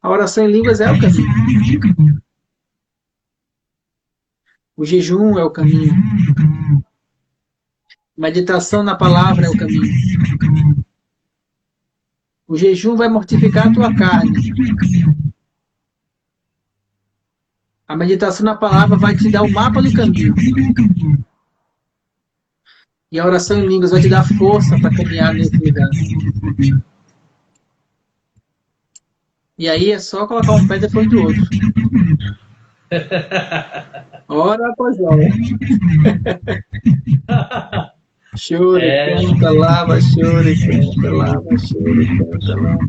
[SPEAKER 1] A oração em línguas é o caminho. O jejum é o caminho. Meditação na palavra é o caminho. O jejum vai mortificar a tua carne. A meditação na palavra vai te dar o mapa do caminho. E a oração em línguas vai te dar força para caminhar nesse lugar. E aí é só colocar um pé depois do outro. Hora após hora. Chore, canta, lava, chore, canta, lava, chore, canta, lava.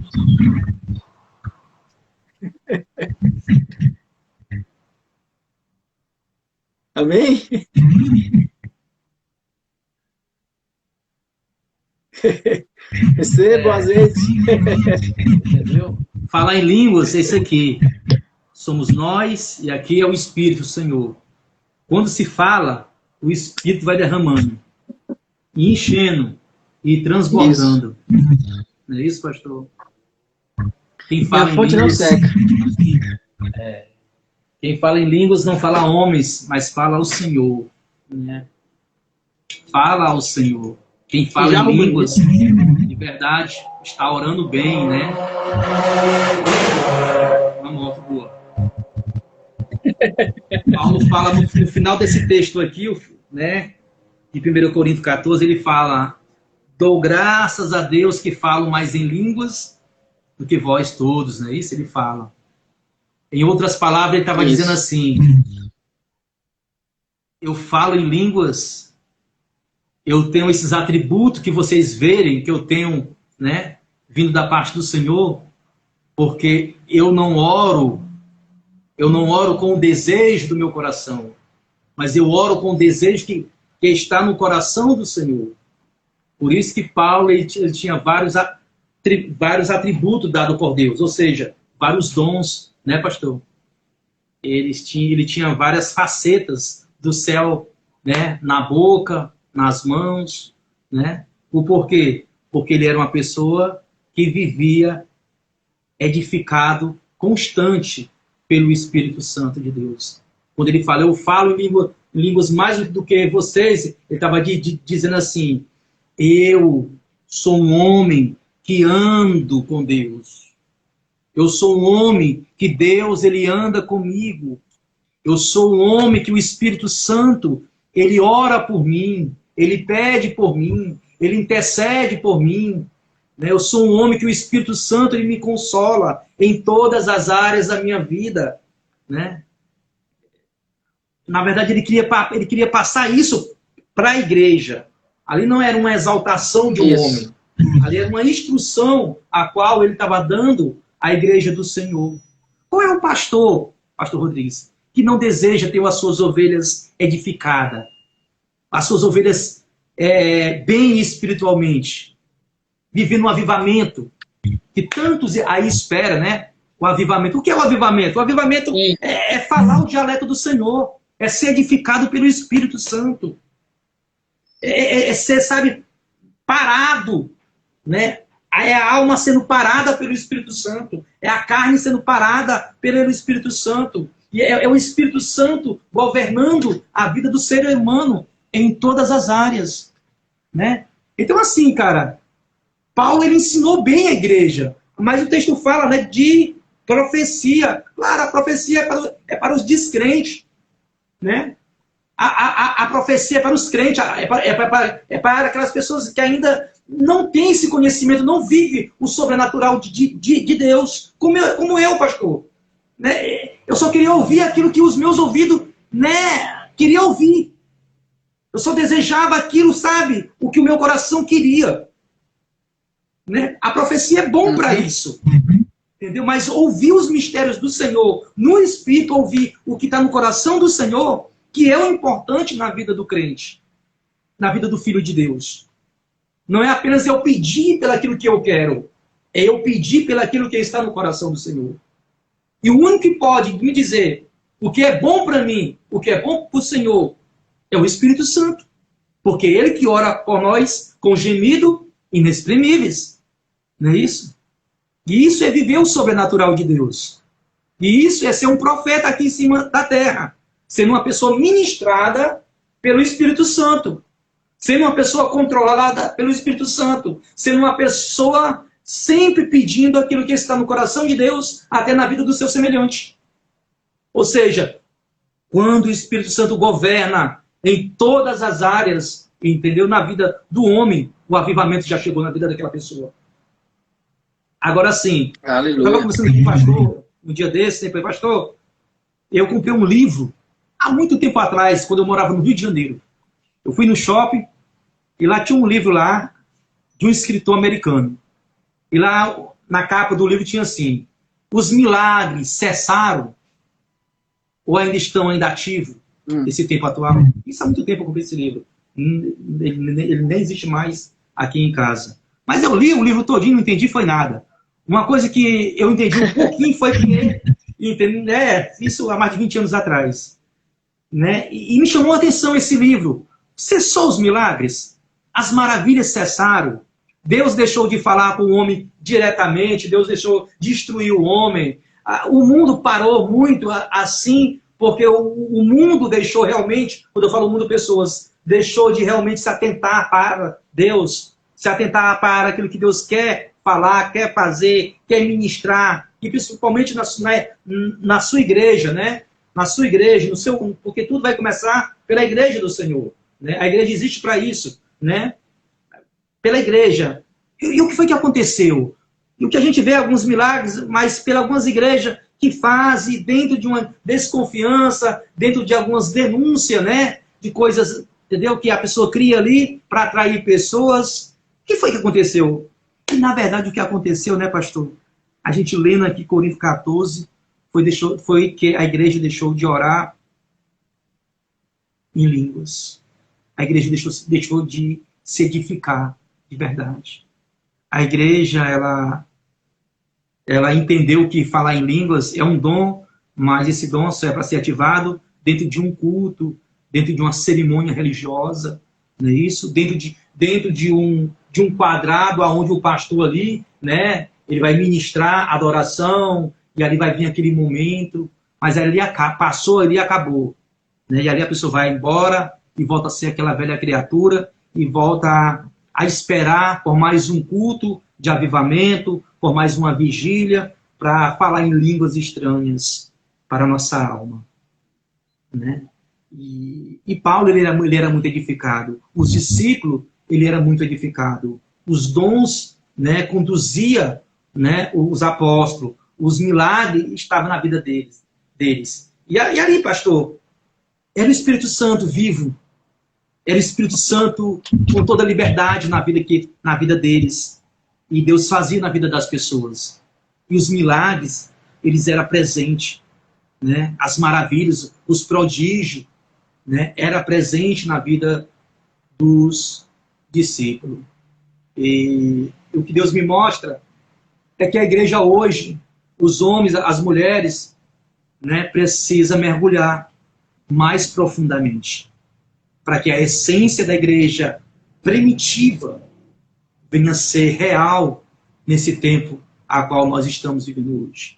[SPEAKER 1] Amém? Recebo às vezes.
[SPEAKER 2] Entendeu? Falar em línguas é isso aqui. Somos nós e aqui é o Espírito, Senhor. Quando se fala, o Espírito vai derramando, e enchendo, e transbordando. Isso. Não é isso, pastor? Quem fala em línguas, não seca. Quem fala em línguas não fala a homens, mas fala ao Senhor. Né? Fala ao Senhor. Quem fala em línguas, de verdade, está orando bem, né? Uma moto boa. Paulo fala no final desse texto aqui, né, de 1 Coríntios 14, ele fala: dou graças a Deus que falo mais em línguas do que vós todos, não é isso? Ele fala. Em outras palavras, ele estava dizendo assim: eu falo em línguas, eu tenho esses atributos que vocês verem, que eu tenho, né, vindo da parte do Senhor, porque eu não oro com o desejo do meu coração, mas eu oro com o desejo que está no coração do Senhor. Por isso que Paulo ele tinha vários atributos dados por Deus, ou seja, vários dons, né, pastor? Ele tinha várias facetas do céu, né, na boca, nas mãos, né? O porquê? Porque ele era uma pessoa que vivia edificado, constante pelo Espírito Santo de Deus. Quando ele fala, eu falo em línguas mais do que vocês, ele estava dizendo assim: eu sou um homem que ando com Deus. Eu sou um homem que Deus ele anda comigo. Eu sou um homem que o Espírito Santo ele ora por mim, ele pede por mim, ele intercede por mim. Eu sou um homem que o Espírito Santo ele me consola em todas as áreas da minha vida, né? Na verdade, ele queria passar isso para a igreja. Ali não era uma exaltação de um homem. Ali era uma instrução a qual ele estava dando à igreja do Senhor. Qual é o pastor Rodrigues, que não deseja ter as suas ovelhas edificadas, as suas ovelhas bem espiritualmente, vivendo um avivamento, que tantos aí esperam, né? O avivamento. O que é o avivamento? O avivamento é falar o dialeto do Senhor, é ser edificado pelo Espírito Santo, é ser, sabe, parado, né? É a alma sendo parada pelo Espírito Santo, é a carne sendo parada pelo Espírito Santo, e é o Espírito Santo governando a vida do ser humano em todas as áreas, né? Então, assim, cara, Paulo ele ensinou bem a igreja, mas o texto fala, né, de profecia. Claro, a profecia é para os descrentes, né? A profecia é para os crentes, é para aquelas pessoas que ainda não têm esse conhecimento, não vivem o sobrenatural de Deus, como eu, pastor. Né? Eu só queria ouvir aquilo que os meus ouvidos, né, queriam ouvir. Eu só desejava aquilo, sabe, o que o meu coração queria. Né? A profecia é bom para isso. Entendeu? Mas ouvir os mistérios do Senhor, no Espírito, ouvir o que está no coração do Senhor, que é o importante na vida do crente, na vida do Filho de Deus. Não é apenas eu pedir pelaquilo que eu quero, é eu pedir pelaquilo que está no coração do Senhor. E o único que pode me dizer o que é bom para mim, o que é bom para o Senhor, é o Espírito Santo. Porque ele que ora por nós com gemido inexprimíveis. Não é isso? E isso é viver o sobrenatural de Deus. E isso é ser um profeta aqui em cima da terra. Sendo uma pessoa ministrada pelo Espírito Santo. Sendo uma pessoa controlada pelo Espírito Santo. Sendo uma pessoa sempre pedindo aquilo que está no coração de Deus, até na vida do seu semelhante. Ou seja, quando o Espírito Santo governa em todas as áreas, entendeu? Na vida do homem, o avivamento já chegou na vida daquela pessoa. Agora sim, eu estava conversando com o pastor um dia desse, né, pastor, eu comprei um livro há muito tempo atrás, quando eu morava no Rio de Janeiro. Eu fui no shopping e lá tinha um livro lá de um escritor americano. E lá na capa do livro tinha assim: os milagres cessaram ou ainda estão ativos nesse tempo atual? Isso há muito tempo eu comprei esse livro. Ele nem existe mais aqui em casa. Mas eu li o livro todinho, não entendi foi nada. Uma coisa que eu entendi um pouquinho foi que isso há mais de 20 anos atrás. Né? E me chamou a atenção esse livro. Cessou os milagres? As maravilhas cessaram? Deus deixou de falar com o homem diretamente? Deus deixou de destruir o homem? O mundo parou muito assim, porque o mundo deixou realmente, quando eu falo mundo, pessoas, deixou de realmente se atentar para Deus, se atentar para aquilo que Deus quer falar, quer fazer, quer ministrar, e principalmente na sua igreja, né? na sua igreja, no seu, porque tudo vai começar pela igreja do Senhor, né? A igreja existe para isso, né? Pela igreja. E o que foi que aconteceu? E o que a gente vê alguns milagres, mas pelas algumas igrejas que fazem dentro de uma desconfiança, dentro de algumas denúncias, né? De coisas, entendeu? Que a pessoa cria ali para atrair pessoas. O que foi que aconteceu? E na verdade o que aconteceu, né, pastor? A gente lendo aqui Coríntios 14, foi que a igreja deixou de orar em línguas. A igreja deixou de se edificar de verdade. A igreja, ela entendeu que falar em línguas é um dom, mas esse dom só é para ser ativado dentro de um culto, dentro de uma cerimônia religiosa, não é isso? Dentro de um quadrado onde o pastor ali, né, ele vai ministrar adoração, e ali vai vir aquele momento, mas ali passou ali e acabou. Né? E ali a pessoa vai embora e volta a ser aquela velha criatura e volta a esperar por mais um culto de avivamento, por mais uma vigília, para falar em línguas estranhas para a nossa alma. Né? E Paulo ele era muito edificado. Os discípulos, ele era muito edificado. Os dons, né, conduzia, né, os apóstolos. Os milagres estavam na vida deles. E ali, pastor, era o Espírito Santo vivo. Era o Espírito Santo com toda a liberdade na vida deles. E Deus fazia na vida das pessoas. E os milagres, eles eram presentes. Né? As maravilhas, os prodígios, né? Era presente na vida dos discípulos. E o que Deus me mostra é que a igreja hoje, os homens, as mulheres, né, precisa mergulhar mais profundamente para que a essência da igreja primitiva venha a ser real nesse tempo a qual nós estamos vivendo hoje.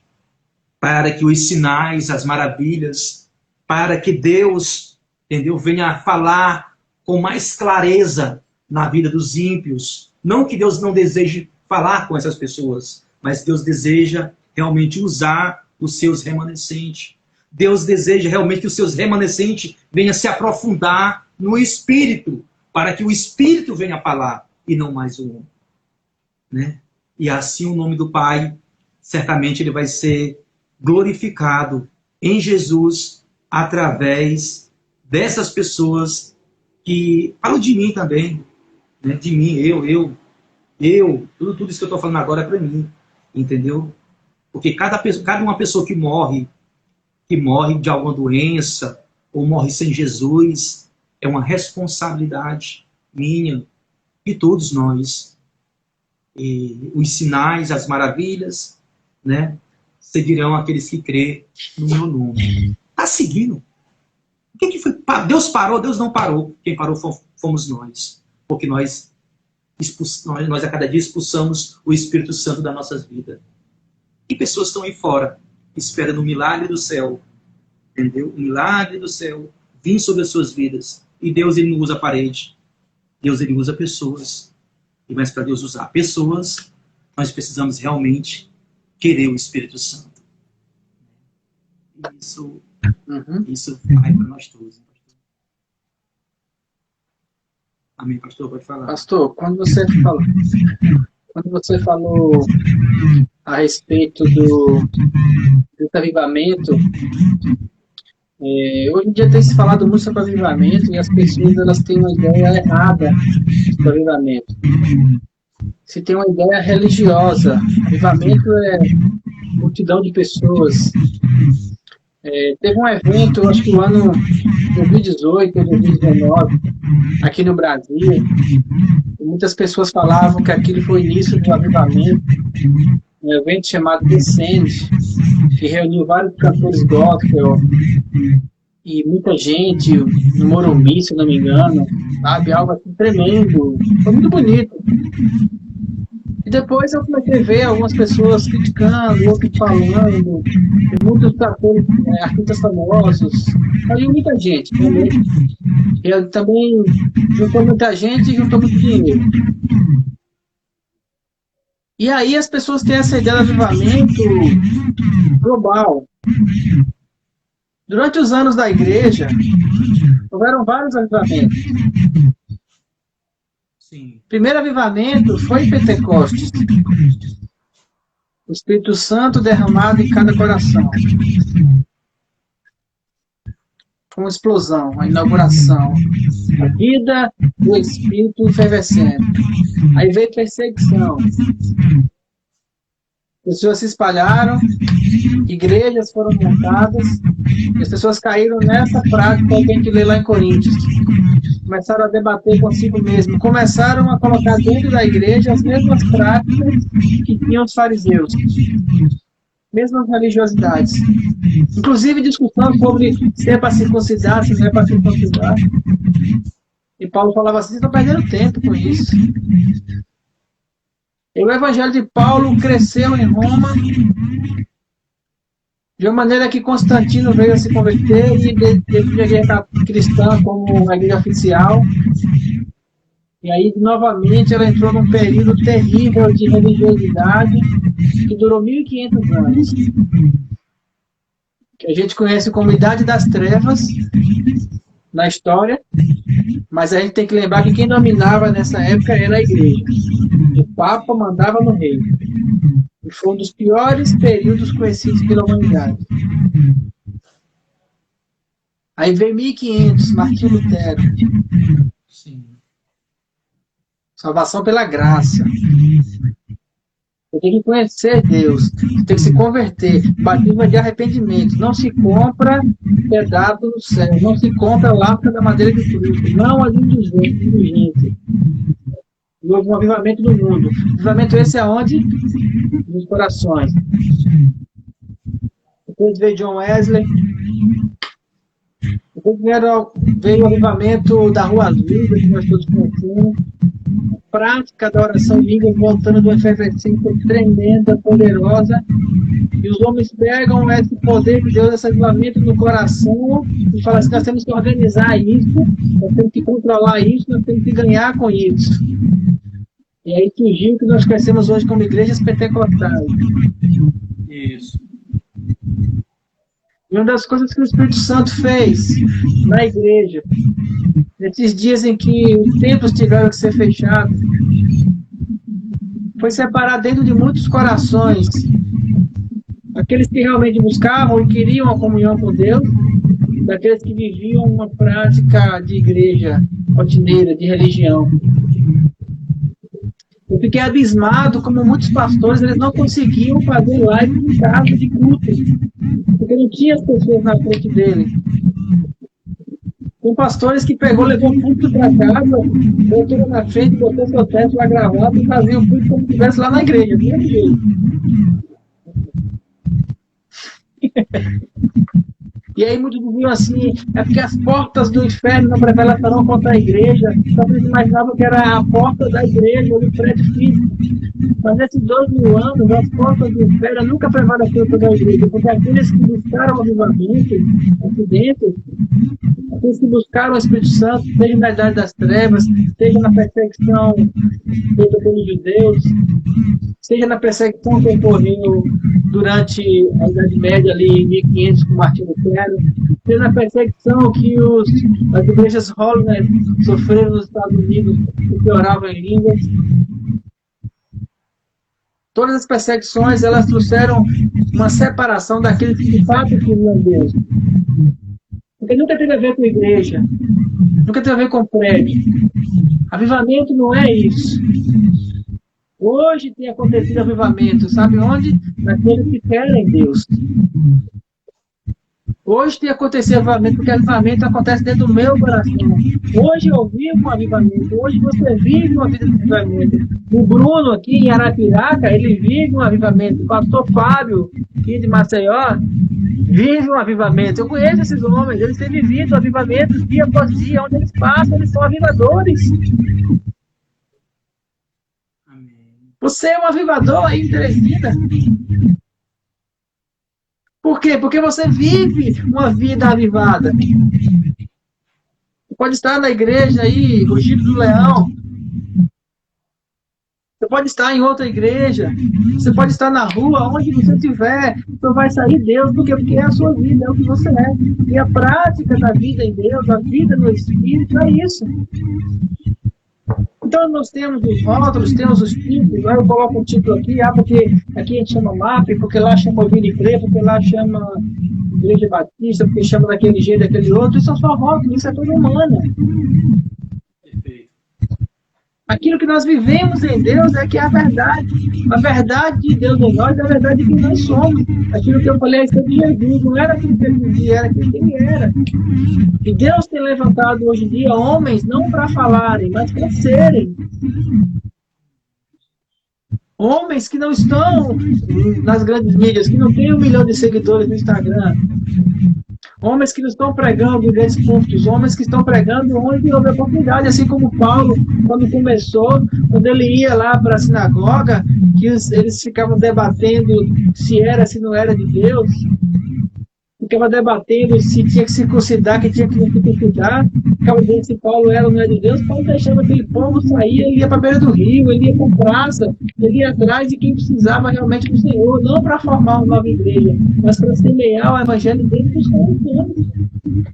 [SPEAKER 2] Para que os sinais, as maravilhas, para que Deus, entendeu, venha a falar com mais clareza na vida dos ímpios. Não que Deus não deseje falar com essas pessoas, mas Deus deseja realmente usar os seus remanescentes. Deus deseja realmente que os seus remanescentes venham se aprofundar no Espírito, para que o Espírito venha falar e não mais o homem. Né? E assim o nome do Pai, certamente ele vai ser glorificado em Jesus através dessas pessoas que falam de mim também, né? De mim, eu, tudo isso que eu estou falando agora é para mim, entendeu? Porque cada uma pessoa que morre de alguma doença, ou morre sem Jesus, é uma responsabilidade minha, de todos nós. E os sinais, as maravilhas, né, seguirão aqueles que crê no meu nome. Está seguindo. O que foi? Deus parou? Deus não parou. Quem parou fomos nós. Porque nós a cada dia expulsamos o Espírito Santo das nossas vidas. E pessoas estão aí fora, esperando o milagre do céu, entendeu? O milagre do céu vir sobre as suas vidas. E Deus, ele não usa parede. Deus, ele usa pessoas. E mais para Deus usar pessoas, nós precisamos realmente querer o Espírito Santo. Isso vai para nós todos. Amém, pastor? Pode falar.
[SPEAKER 1] Pastor, quando você falou a respeito do avivamento, hoje em dia tem se falado muito sobre avivamento e as pessoas elas têm uma ideia errada do avivamento. Se tem uma ideia religiosa, avivamento é multidão de pessoas. Teve um evento, acho que no ano 2018 ou 2019, aqui no Brasil, e muitas pessoas falavam que aquilo foi o início do avivamento, um evento chamado Descende, que reuniu vários cantores gospel e muita gente no Morumbi, se não me engano, sabe? Algo assim tremendo, foi muito bonito. E depois eu comecei a ver algumas pessoas criticando, outros falando, muitos artistas famosos, aí muita gente, realmente. Eu também juntou muita gente e juntou muito dinheiro. E aí as pessoas têm essa ideia de avivamento global. Durante os anos da igreja, houveram vários avivamentos.
[SPEAKER 2] Sim.
[SPEAKER 1] O primeiro avivamento foi em Pentecostes. O Espírito Santo derramado em cada coração. Foi uma explosão, uma inauguração. A vida do Espírito efervescente. Aí veio perseguição. Pessoas se espalharam, igrejas foram montadas, e as pessoas caíram nessa prática que a gente lê lá em Coríntios. Começaram a debater consigo mesmo, começaram a colocar dentro da igreja as mesmas práticas que tinham os fariseus, mesmas religiosidades. Inclusive discussão sobre se é para circuncidar, se não é para circuncidar. E Paulo falava assim, estão perdendo tempo com isso. E o evangelho de Paulo cresceu em Roma de uma maneira que Constantino veio a se converter e definiu a igreja cristã como a igreja oficial. E aí, novamente, ela entrou num período terrível de religiosidade que durou 1500 anos. Que a gente conhece como Idade das Trevas na história, mas a gente tem que lembrar que quem dominava nessa época era a igreja. O Papa mandava no reino. E foi um dos piores períodos conhecidos pela humanidade. Aí veio 1500, Martinho Lutero.
[SPEAKER 2] Sim.
[SPEAKER 1] Salvação pela graça. Você tem que conhecer Deus. Você tem que se converter. Batismo de arrependimento. Não se compra pedaço do céu. Não se compra lasca da madeira de Cristo. Não as indulgências. E houve um avivamento do mundo. Avivamento esse aonde? Nos corações. Depois veio John Wesley. Depois veio o avivamento da Rua Azul, que nós todos conhecemos. A prática da oração em línguas voltando de uma efervescência tremenda, poderosa. E os homens pegam esse poder de Deus, esse avivamento no coração e falam assim, nós temos que organizar isso, nós temos que controlar isso, nós temos que ganhar com isso. E aí surgiu o que nós conhecemos hoje como igrejas pentecostais.
[SPEAKER 2] Isso.
[SPEAKER 1] E uma das coisas que o Espírito Santo fez na igreja, nesses dias em que os templos tiveram que ser fechados, foi separar dentro de muitos corações aqueles que realmente buscavam e queriam a comunhão com Deus, daqueles que viviam uma prática de igreja rotineira, de religião. Eu fiquei abismado como muitos pastores eles não conseguiam fazer live em casa de culto, porque não tinha as pessoas na frente dele. Tem pastores que levou o culto para casa, botou na frente, botou seu teto lá gravado e fazia o culto como se estivesse lá na igreja. E aí muitos diziam assim, é porque as portas do inferno não prevalecerão contra a igreja. Então eles imaginavam que era a porta da igreja, ou do prédio físico. Mas nesses 2000 anos, as portas do inferno nunca prevaleceram contra a igreja, porque aqueles que buscaram o avivamento aqui dentro, aqueles que buscaram o Espírito Santo, seja na Idade das Trevas, seja na perseguição feita pelos judeus, seja na perseguição que ocorreu durante a Idade Média, ali em 1500, com Martinho Lutero, seja na perseguição que as igrejas Holland sofreram nos Estados Unidos, que oravam em línguas. Todas as perseguições, elas trouxeram uma separação daqueles que de fato queriam Deus. Porque nunca teve a ver com igreja, nunca teve a ver com prédio. Avivamento não é isso. Hoje tem acontecido avivamento, sabe onde? Naqueles que querem Deus. Hoje tem acontecido avivamento, porque avivamento acontece dentro do meu coração. Hoje eu vivo um avivamento, hoje você vive uma vida de avivamento. O Bruno aqui em Arapiraca, ele vive um avivamento. O pastor Fábio, aqui de Maceió, vive um avivamento. Eu conheço esses homens, eles têm vivido avivamento dia após dia, onde eles passam, eles são avivadores. Você é um avivador aí em Teresina. Por quê? Porque você vive uma vida avivada. Você pode estar na igreja aí, rugido do leão. Você pode estar em outra igreja, você pode estar na rua, onde você estiver, então vai sair Deus, porque é a sua vida, é o que você é. E a prática da vida em Deus, a vida no Espírito, é isso. Então nós temos os rótulos, temos os títulos, eu coloco um título aqui, porque aqui a gente chama MAP, porque lá chama Ouvir e Crer, porque lá chama Igreja Batista, porque chama daquele jeito, daquele outro, isso é só rótulo, isso é coisa humana. Aquilo que nós vivemos em Deus é que é a verdade de Deus em nós é a verdade de quem nós somos. Aquilo que eu falei é de Jesus, não era aquilo que ele dizia, era aquilo que ele era. E Deus tem levantado hoje em dia homens não para falarem, mas para serem. Homens que não estão nas grandes mídias, que não têm 1 milhão de seguidores no Instagram. Homens que não estão pregando em grandes púlpitos, homens que estão pregando onde houve oportunidade, assim como Paulo, quando começou, quando ele ia lá para a sinagoga, que eles ficavam debatendo se era, se não era de Deus, ficava debatendo se tinha que circuncidar, que tinha que não circuncidar, ficava dizendo se Paulo era ou não era de Deus. Paulo deixava aquele povo sair, ele ia para a beira do rio, ele ia para a praça, ele ia atrás de quem precisava realmente do Senhor, não para formar uma nova igreja, mas para semear o evangelho dentro dos corações.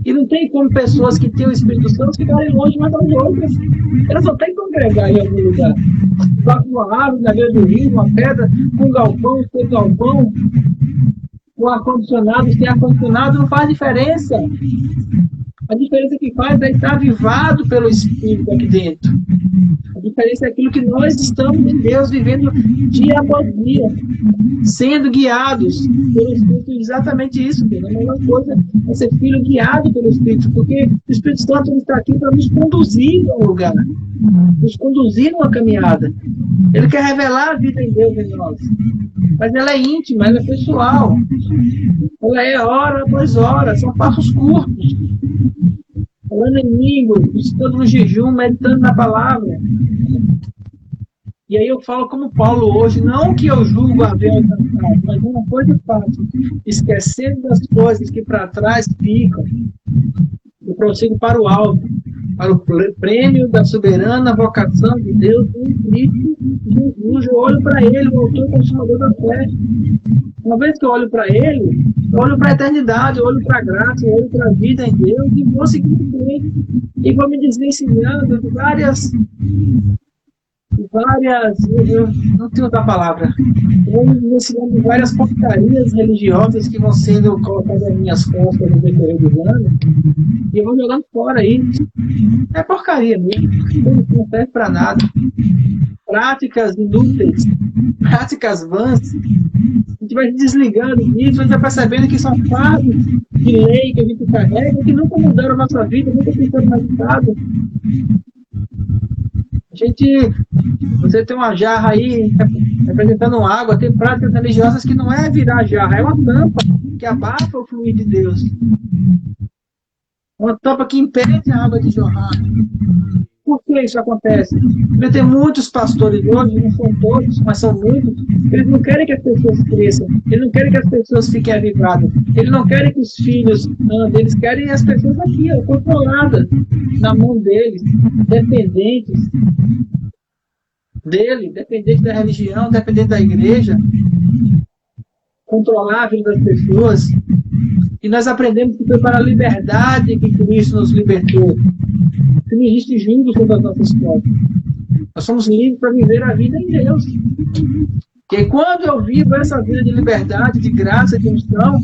[SPEAKER 1] E não tem como pessoas que têm o Espírito Santo ficarem longe umas das outras. Elas só têm que congregar em algum lugar. Com uma árvore na beira do rio, uma pedra, com um galpão, sem galpão, com ar-condicionado, sem ar-condicionado, não faz diferença. A diferença que faz é estar avivado pelo Espírito aqui dentro. A diferença é aquilo que nós estamos em Deus, vivendo dia após dia, sendo guiados pelo Espírito. Exatamente isso, Deus. A melhor coisa é ser filho guiado pelo Espírito, porque o Espírito Santo está aqui para nos conduzir a um lugar, nos conduzir numa caminhada. Ele quer revelar a vida em Deus em nós. Mas ela é íntima, ela é pessoal. Ela é hora após hora, são passos curtos. Falando em língua, estando no jejum, meditando na palavra. E aí eu falo como Paulo hoje, não que eu julgo haver alcançado, mas uma coisa fácil, esquecendo das coisas que para trás ficam, eu prossigo para o alto, para o prêmio da soberana vocação de Deus em Cristo Jesus. Eu olho para Ele, o autor e consumador da fé. Uma vez que eu olho para Ele, eu olho para a eternidade, eu olho para a graça, eu olho para a vida em Deus e vou seguir em frente. E vou me desvencilhando de várias, eu não tenho outra palavra, eu vou me desvencilhando de várias porcarias religiosas que vão sendo colocadas nas minhas costas no decorrer dos anos, e eu vou jogando fora aí. É porcaria mesmo, não serve para nada. Práticas inúteis, práticas vãs. A gente vai desligando disso, a gente vai percebendo que são fardos de lei que a gente carrega, que nunca mudaram a nossa vida, nunca fizeram resultado. Você tem uma jarra aí representando água, tem práticas religiosas que não é virar jarra, é uma tampa que abafa o fluir de Deus. Uma tampa que impede a água de jorrar. Por que isso acontece? Porque tem muitos pastores hoje, não são todos, mas são muitos, eles não querem que as pessoas cresçam, eles não querem que as pessoas fiquem avivadas, eles não querem que os filhos andem, eles querem as pessoas aqui, controladas, na mão deles, dependentes dele, dependentes da religião, dependentes da igreja, controlar a vida das pessoas. E nós aprendemos que foi para a liberdade que Cristo nos libertou. Que não existe julgo sobre as nossas costas. Nós somos livres para viver a vida em Deus. E quando eu vivo essa vida de liberdade, de graça, de unção,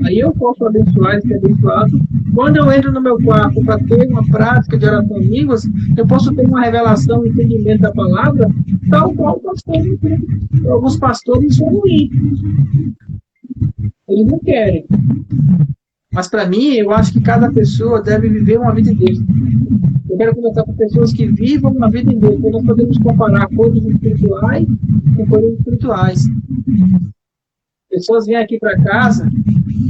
[SPEAKER 1] aí eu posso abençoar e ser abençoado. Quando eu entro no meu quarto para ter uma prática de oração em línguas, eu posso ter uma revelação, um entendimento da palavra, tal qual alguns pastores são ruins. Eles não querem. Mas para mim, eu acho que cada pessoa deve viver uma vida em Deus. Eu quero conversar com pessoas que vivam uma vida em Deus, porque nós podemos comparar coisas espirituais com coisas espirituais. Pessoas vêm aqui para casa,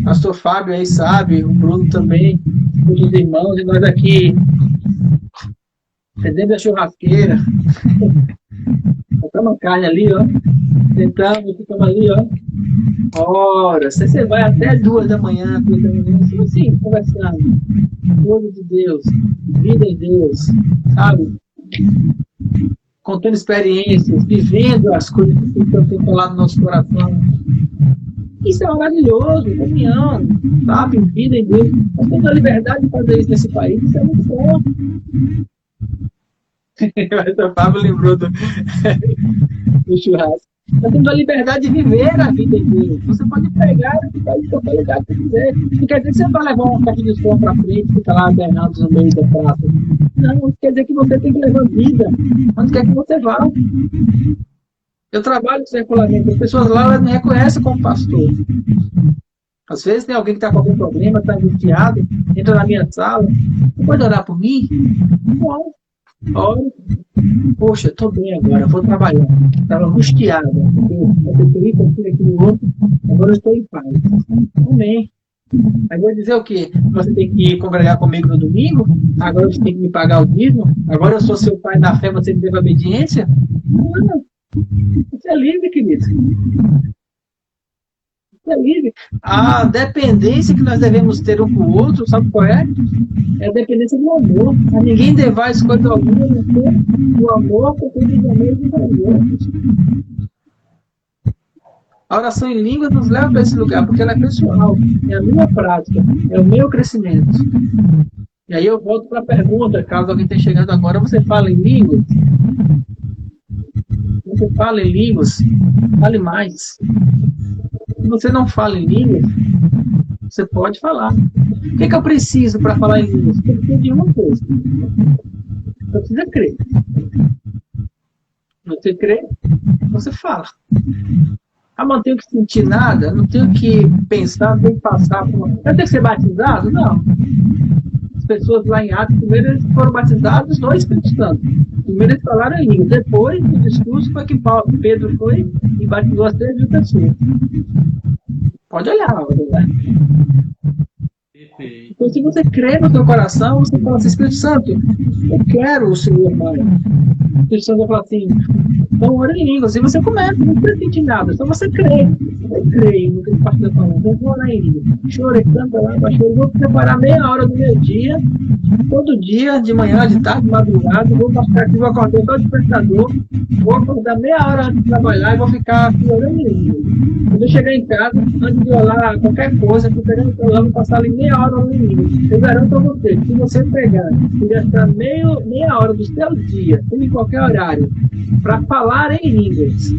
[SPEAKER 1] pastor Fábio aí sabe, o Bruno também, os irmãos, e nós aqui acendendo a churrasqueira, botamos a carne ali, ó, sentamos, ficamos ali, ó. Ora, você vai até 2 da manhã, 3 da manhã, assim, conversando. Povo de Deus, vida em Deus, sabe? contando experiências, vivendo as coisas que estão falando no nosso coração. Isso é maravilhoso, comunhão, sabe? Vida em Deus. Nós temos a liberdade de fazer isso nesse país, isso é muito bom. O Pablo lembrou do churrasco. Nós temos a liberdade de viver a vida em Deus. Você pode pegar e ficar em qualquer lugar que quiser. Não quer dizer que você vai levar uma caixa de som para frente e ficar lá berrando no meio da praça. Não, quer dizer que você tem que levar vida. Onde quer que você vá. Eu trabalho com circulamento. As pessoas lá elas me reconhecem como pastor. Às vezes tem alguém que está com algum problema, está angustiado, entra na minha sala. Você pode orar por mim? Não. Ora. Poxa, estou bem agora, vou trabalhar. Estava angustiada, porque eu fiz aquilo outro, agora eu estou em paz. Amém. Aí vou dizer o quê? Você tem que congregar comigo no domingo? Agora você tem que me pagar o dízimo? Agora eu sou seu pai na fé, você me deve obediência? Não. Você é livre, querido. Você é livre. A dependência que nós devemos ter um com o outro, sabe qual é? É a dependência do amor. A ninguém devar as coisas alguma, não ter o amor, porque ele também é. A oração em língua nos leva para esse lugar, porque ela é pessoal, é a minha prática, é o meu crescimento. E aí eu volto para a pergunta, caso alguém tenha chegado agora, você fala em línguas? Você fala em línguas? Fale mais. Se você não fala em línguas, você pode falar. O que eu preciso para falar em línguas? Eu preciso de uma coisa. Você precisa crer. Você crê, você fala. Ah, mas não tenho que sentir nada, não tenho que pensar, não tenho que passar por... Eu tenho que ser batizado? Não. As pessoas lá em Atos, primeiro eles foram batizados no Espírito Santo. Primeiro eles falaram em língua. Depois, no discurso, foi que Pedro foi e batizou as 3.000 pessoas. Pode olhar lá, então, se você crê no seu coração, você fala assim, Espírito Santo, eu quero o Senhor, Pai. O Espírito Santo vai falar assim, então ora em línguas. E você começa, não precisa sentir nada, só você crê. Eu creio no que o pastor está falando. Vou orar em línguas. Chore, canta lá, pastor. Vou preparar meia hora do meu dia, todo dia, de manhã, de tarde, de madrugada. Vou passar aqui, vou acordar só o despertador. Vou acordar meia hora antes de trabalhar e vou ficar aqui orando em línguas. Quando eu chegar em casa, antes de orar qualquer coisa, eu pegando o celular, vou passar ali meia hora orando em línguas. Eu garanto a você que se você pegar e gastar meia hora do seu dia, em qualquer horário, para falar em línguas,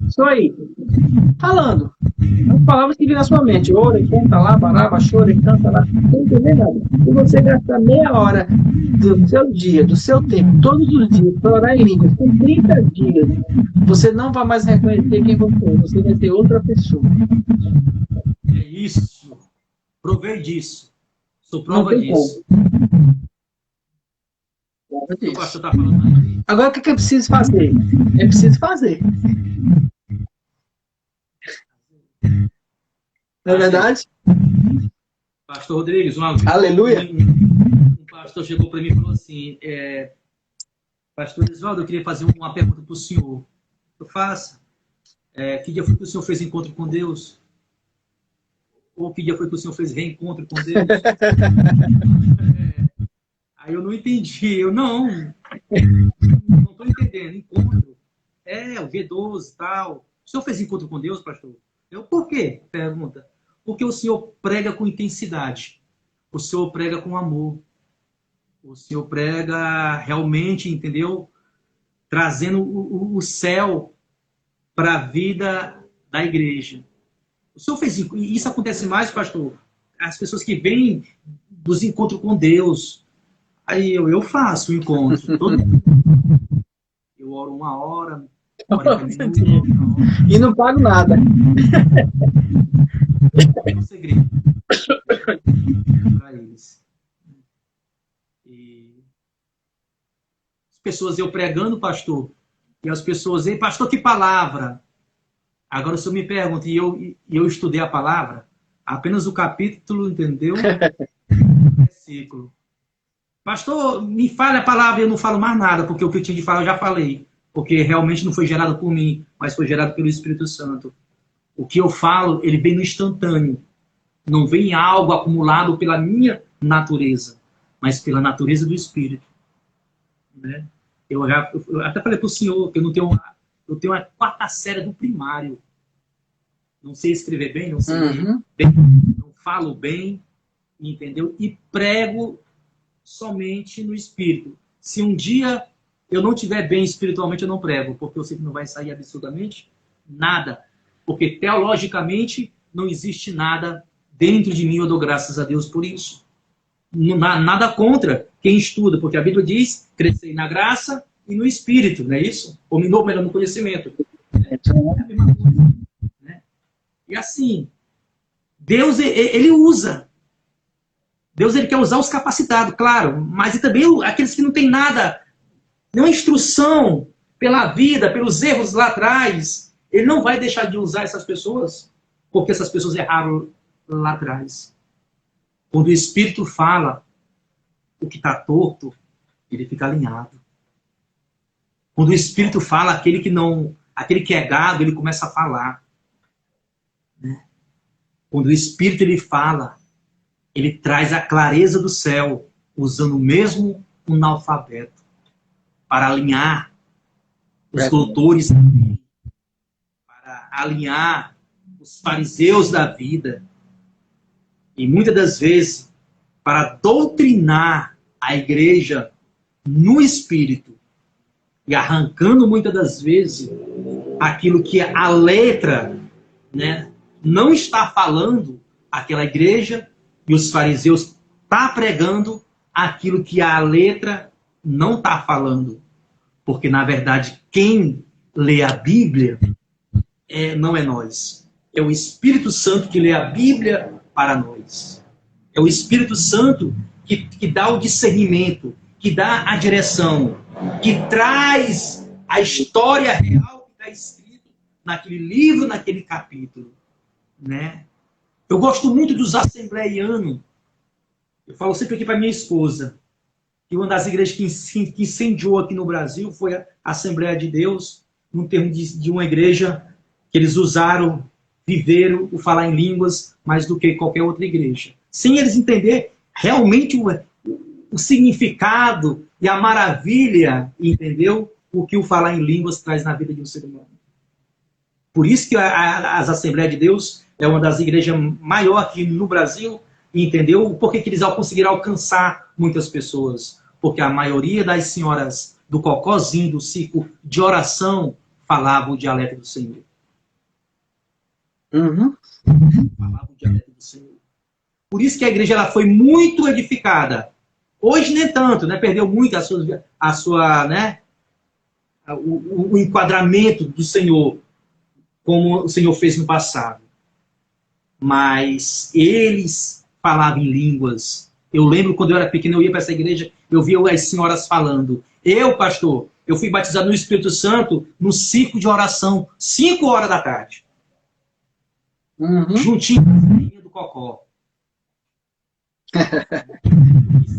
[SPEAKER 1] só aí, falando, as palavras que vêm na sua mente, ora, canta lá, baraba, chora, canta lá, não entender nada. Se você gastar meia hora do seu dia, do seu tempo, todos os dias, para orar em línguas, com 30 dias, você não vai mais reconhecer quem você vai ter outra pessoa.
[SPEAKER 2] É isso. Provei disso. Sou prova disso.
[SPEAKER 1] Prova disso.
[SPEAKER 2] O pastor está falando aí.
[SPEAKER 1] Agora, o que eu preciso fazer? É preciso fazer. Não é verdade?
[SPEAKER 2] Pastor Rodrigues,
[SPEAKER 1] Aleluia.
[SPEAKER 2] Um pastor chegou para mim e falou assim, pastor Oswaldo, eu queria fazer uma pergunta para o senhor. Eu faço. Que dia foi que o senhor fez encontro com Deus? Ou que dia foi que o senhor fez reencontro com Deus? Aí eu não entendi. Eu não estou entendendo. Encontro. O V12 e tal. O senhor fez encontro com Deus, pastor? Eu, por quê? Pergunta. Porque o senhor prega com intensidade. O senhor prega com amor. O senhor prega realmente, entendeu? Trazendo o céu para a vida da igreja. O senhor fez isso acontece mais, pastor? As pessoas que vêm dos encontros com Deus. Aí eu faço o encontro. Eu oro 1 hora, 40 minutos.
[SPEAKER 1] E não pago nada.
[SPEAKER 2] É um segredo para eles. E as pessoas eu pregando, pastor, e as pessoas, ei, pastor, que palavra? Agora o senhor me pergunta, e eu estudei a palavra, apenas o capítulo, entendeu? Versículo. Pastor, me fale a palavra e eu não falo mais nada, porque o que eu tinha de falar eu já falei. Porque realmente não foi gerado por mim, mas foi gerado pelo Espírito Santo. O que eu falo, ele vem no instantâneo. Não vem algo acumulado pela minha natureza, mas pela natureza do Espírito. Né? Eu até falei para o senhor que eu tenho a quarta série do primário. Não sei escrever bem, não sei ler bem, não falo bem, entendeu? E prego somente no Espírito. Se um dia eu não estiver bem espiritualmente, eu não prego, porque eu sei que não vai sair absolutamente nada. Porque teologicamente não existe nada dentro de mim, eu dou graças a Deus por isso. Nada contra quem estuda, porque a Bíblia diz, crescei na graça e no Espírito, não é isso? Ou melhor, no conhecimento. É a mesma coisa, né? E assim, Deus, ele usa. Deus, ele quer usar os capacitados, claro, mas também aqueles que não têm nada, nenhuma instrução pela vida, pelos erros lá atrás. Ele não vai deixar de usar essas pessoas, porque essas pessoas erraram lá atrás. Quando o Espírito fala o que está torto, ele fica alinhado. Quando o Espírito fala aquele que é gado, ele começa a falar. Né? Quando o Espírito ele fala, ele traz a clareza do céu, usando mesmo um analfabeto, para alinhar os doutores da lei, para alinhar os fariseus da vida. E muitas das vezes, para doutrinar a igreja no Espírito, e arrancando muitas das vezes aquilo que a letra, né, não está falando, aquela igreja e os fariseus está pregando aquilo que a letra não está falando. Porque, na verdade, quem lê a Bíblia não é nós. É o Espírito Santo que lê a Bíblia para nós. É o Espírito Santo que dá o discernimento, que dá a direção, que traz a história real que está escrito naquele livro, naquele capítulo. Né? Eu gosto muito dos assembleianos. Eu falo sempre aqui para minha esposa que uma das igrejas que incendiou aqui no Brasil foi a Assembleia de Deus, num termo de uma igreja que eles usaram, viveram o falar em línguas mais do que qualquer outra igreja. Sem eles entender realmente o significado e a maravilha, entendeu? O que o falar em línguas traz na vida de um ser humano. Por isso que as Assembleias de Deus é uma das igrejas maior aqui no Brasil, entendeu? Por que eles conseguiram alcançar muitas pessoas? Porque a maioria das senhoras do cocózinho, do ciclo de oração, falavam o dialeto do Senhor. Falavam o dialeto do Senhor. Por isso que a igreja ela foi muito edificada. Hoje nem tanto, né? Perdeu muito a sua né? o enquadramento do Senhor, como o Senhor fez no passado. Mas eles falavam em línguas. Eu lembro quando eu era pequeno, eu ia para essa igreja, eu via as senhoras falando. Eu, pastor, eu fui batizado no Espírito Santo no ciclo de oração, 5 horas da tarde. Juntinho com a rainha do Cocó.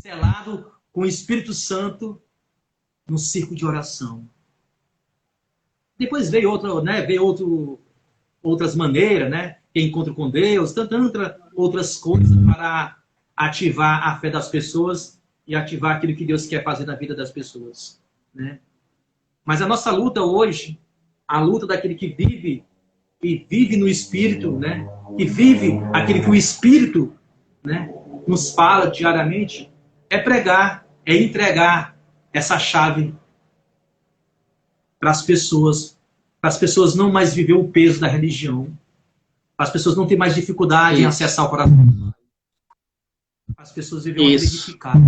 [SPEAKER 2] Selado com o Espírito Santo no círculo de oração. Depois veio outras maneiras, né? Encontro com Deus, tantas outras coisas para ativar a fé das pessoas e ativar aquilo que Deus quer fazer na vida das pessoas, né? Mas a nossa luta hoje, a luta daquele que vive no Espírito, né? Que vive aquilo que o Espírito, né, nos fala diariamente, é pregar, é entregar essa chave para as pessoas não mais viver o peso da religião, as pessoas não terem mais dificuldade em acessar o coração, as pessoas viverem uma vida edificada,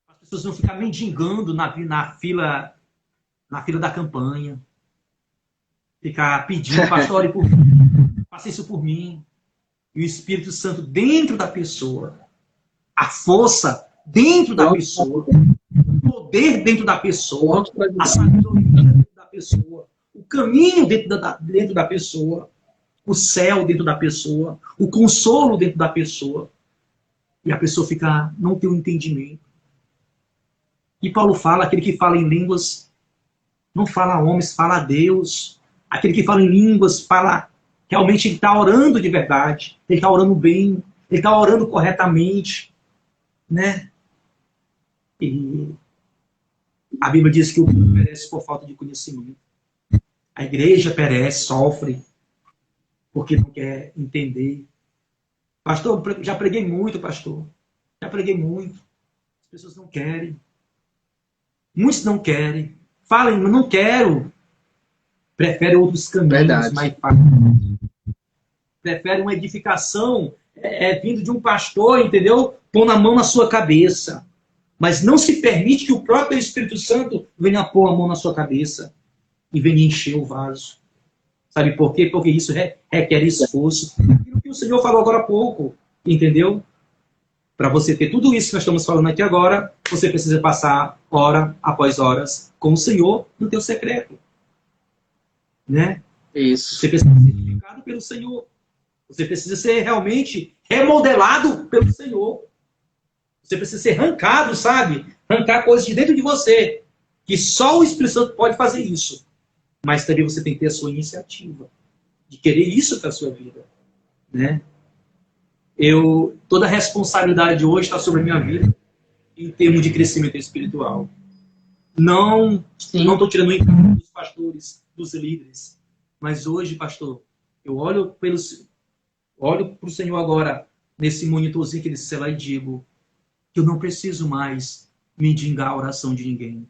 [SPEAKER 2] as pessoas não ficar mendigando na fila da campanha, ficar pedindo, pastor, ore por mim, faça isso por mim. E o Espírito Santo dentro da pessoa, a força dentro da pessoa, o poder dentro da pessoa, a sabedoria dentro da pessoa, o caminho dentro da pessoa, o céu dentro da pessoa, o consolo dentro da pessoa. E a pessoa não tem um entendimento. E Paulo fala, aquele que fala em línguas, não fala a homens, fala a Deus. Aquele que fala em línguas, fala, realmente ele está orando de verdade, ele está orando bem, ele está orando corretamente, né? E A Bíblia diz que o mundo perece por falta de conhecimento. A igreja perece, sofre, porque não quer entender. Pastor, já preguei muito, pastor. Já preguei muito. As pessoas não querem. Muitos não querem. Falem, mas não quero. Preferem outros caminhos mais fáceis. Preferem uma edificação vindo de um pastor, entendeu? Pondo a mão na sua cabeça. Mas não se permite que o próprio Espírito Santo venha pôr a mão na sua cabeça e venha encher o vaso. Sabe por quê? Porque isso requer esforço. Aquilo que o Senhor falou agora há pouco, entendeu? Para você ter tudo isso que nós estamos falando aqui agora, você precisa passar hora após horas com o Senhor no teu secreto. Né?
[SPEAKER 1] Isso.
[SPEAKER 2] Você precisa ser edificado pelo Senhor. Você precisa ser realmente remodelado pelo Senhor. Você precisa ser arrancado, sabe? Arrancar coisas de dentro de você. Que só o Espírito Santo pode fazer isso. Mas também você tem que ter a sua iniciativa. De querer isso para a sua vida. Né? Toda a responsabilidade hoje está sobre a minha vida. Em termos de crescimento espiritual. Não estou tirando o encargo dos pastores, dos líderes. Mas hoje, pastor, eu olho para o Senhor agora, nesse monitorzinho que ele sei lá, e digo que eu não preciso mais mendigar a oração de ninguém.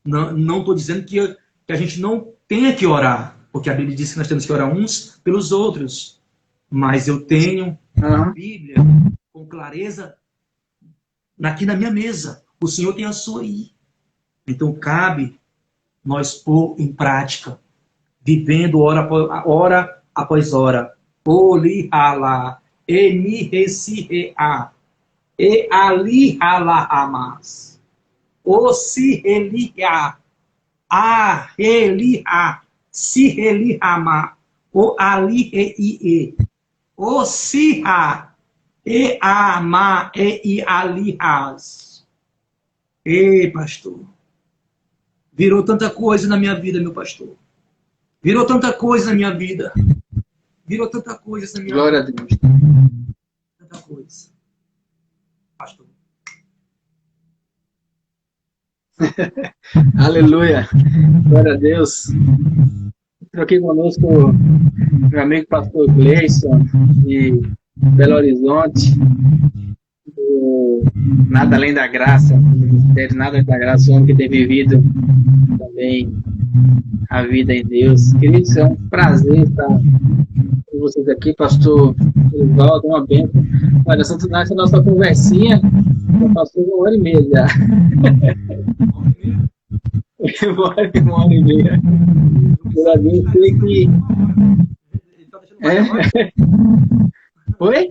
[SPEAKER 2] Não estou dizendo que a gente não tenha que orar, porque a Bíblia diz que nós temos que orar uns pelos outros. Mas eu tenho a Bíblia com clareza aqui na minha mesa. O Senhor tem a sua aí. Então cabe nós pôr em prática, vivendo hora após hora. Oli hala, emi resi a, e ali hala amas. O si eli a eli a, si eli ama, o ali e o si a, e ama e ali as. Ei, pastor. Virou tanta coisa na minha vida, meu pastor. Virou tanta coisa na minha vida. Virou tanta coisa na minha
[SPEAKER 1] Glória
[SPEAKER 2] vida.
[SPEAKER 1] a Deus.
[SPEAKER 2] Tanta coisa. Pastor.
[SPEAKER 1] Aleluia. Glória a Deus. Estou aqui conosco meu amigo pastor Gleison, de Belo Horizonte. Nada Além da Graça, Ministério Nada Além da Graça, o homem que tem vivido também a vida em Deus. Queridos, é um prazer estar com vocês aqui, pastor Oswaldo, uma bênção. Olha, essa nossa conversinha já passou 1h30 já. 1h30. Eu sei que... Oi?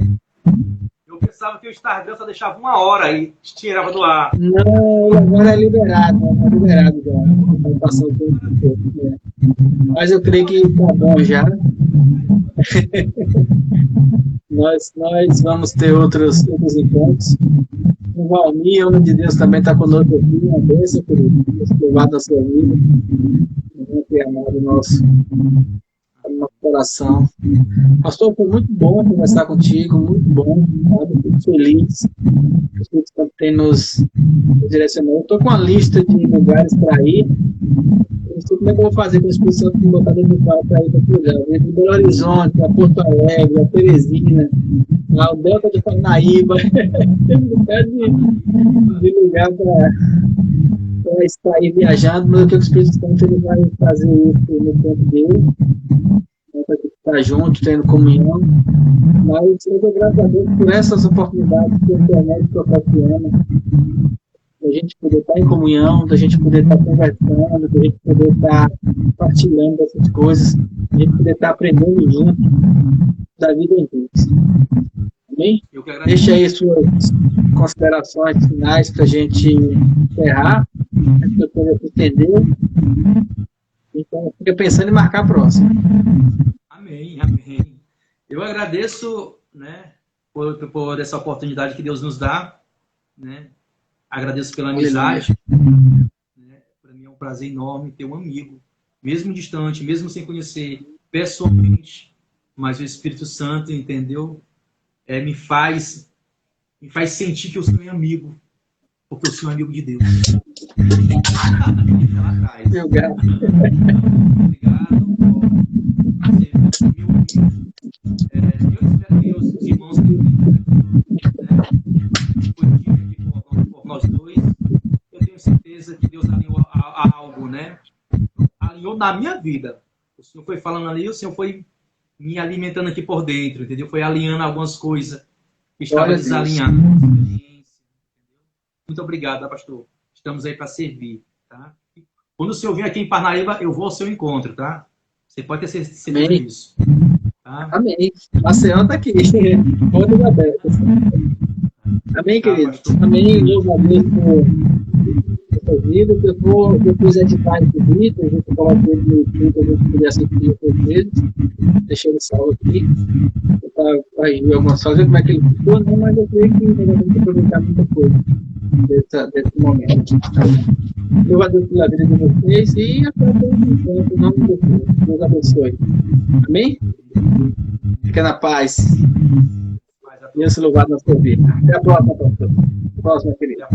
[SPEAKER 2] Eu pensava que o Instagram só deixava 1 hora e tirava do ar.
[SPEAKER 1] Não, agora é liberado já. Vai passar o tempo todo. Mas eu creio que tá bom já. nós vamos ter outros encontros. O Valmir, homem de Deus, também está conosco aqui. Uma bênção, querido. Deus louvado da sua vida. Que amado nosso coração. Pastor, foi muito bom conversar contigo, muito bom. Muito feliz. O Espírito Santo tem nos direcionado. Estou com uma lista de lugares para ir. Eu não sei como é que eu vou fazer com o Espírito Santo me botar dentro do carro para ir para outro lugar. Eu vou de Belo Horizonte, a Porto Alegre, a Teresina, o Delta de Parnaíba. Tem um bocado de lugar para estar aí viajando, mas eu creio que o Espírito Santo ele vai fazer isso no tempo dele. Para estar junto, tendo comunhão. Mas eu dou graças a Deus por essas oportunidades que a internet proporciona. Da gente poder estar em comunhão, da gente poder estar conversando, da gente poder estar partilhando dessas coisas, da gente poder estar aprendendo junto da vida em Deus. Amém? Deixa aí suas considerações finais para a gente encerrar, para que eu possa entender. Então, fica pensando em marcar a próxima.
[SPEAKER 2] Amém, amém. Eu agradeço, né, por essa oportunidade que Deus nos dá, né? Agradeço pela amizade. Né? Para mim é um prazer enorme ter um amigo, mesmo distante, mesmo sem conhecer pessoalmente, mas o Espírito Santo, entendeu? Me faz sentir que eu sou amigo, porque eu sou amigo de Deus. Lá atrás.
[SPEAKER 1] Meu gato.
[SPEAKER 2] Obrigado por ser me ouvir. Eu espero que os irmãos discutir aqui por nós dois. Eu tenho certeza que Deus alinhou a algo, né? Alinhou na minha vida. O Senhor foi falando ali, o Senhor foi me alimentando aqui por dentro, entendeu? Foi alinhando algumas coisas que estavam desalinhadas. Muito obrigado, pastor. Estamos aí para servir, tá? Quando o senhor vir aqui em Parnaíba, eu vou ao seu encontro, tá? Você pode ter certeza disso. Tá?
[SPEAKER 1] Amém. Maceió está aqui. Portas abertas. Amém, querido? Amém. Eu agradeço por vida. Eu vou depois editar esse vídeo. A gente coloca ele no YouTube, a gente poder assistir outras vezes. Deixei ele salvo aqui. Para corrigir algumas coisas, como é que ele ficou, né? Mas eu creio que nós vamos aproveitar muita coisa desse momento. Eu agradeço pela vida de vocês e até o próximo encontro. Em nome de Jesus. Deus abençoe. Amém? Fica na paz. Deus louvado na sua vida. Até a próxima, pastor. Próxima, querida.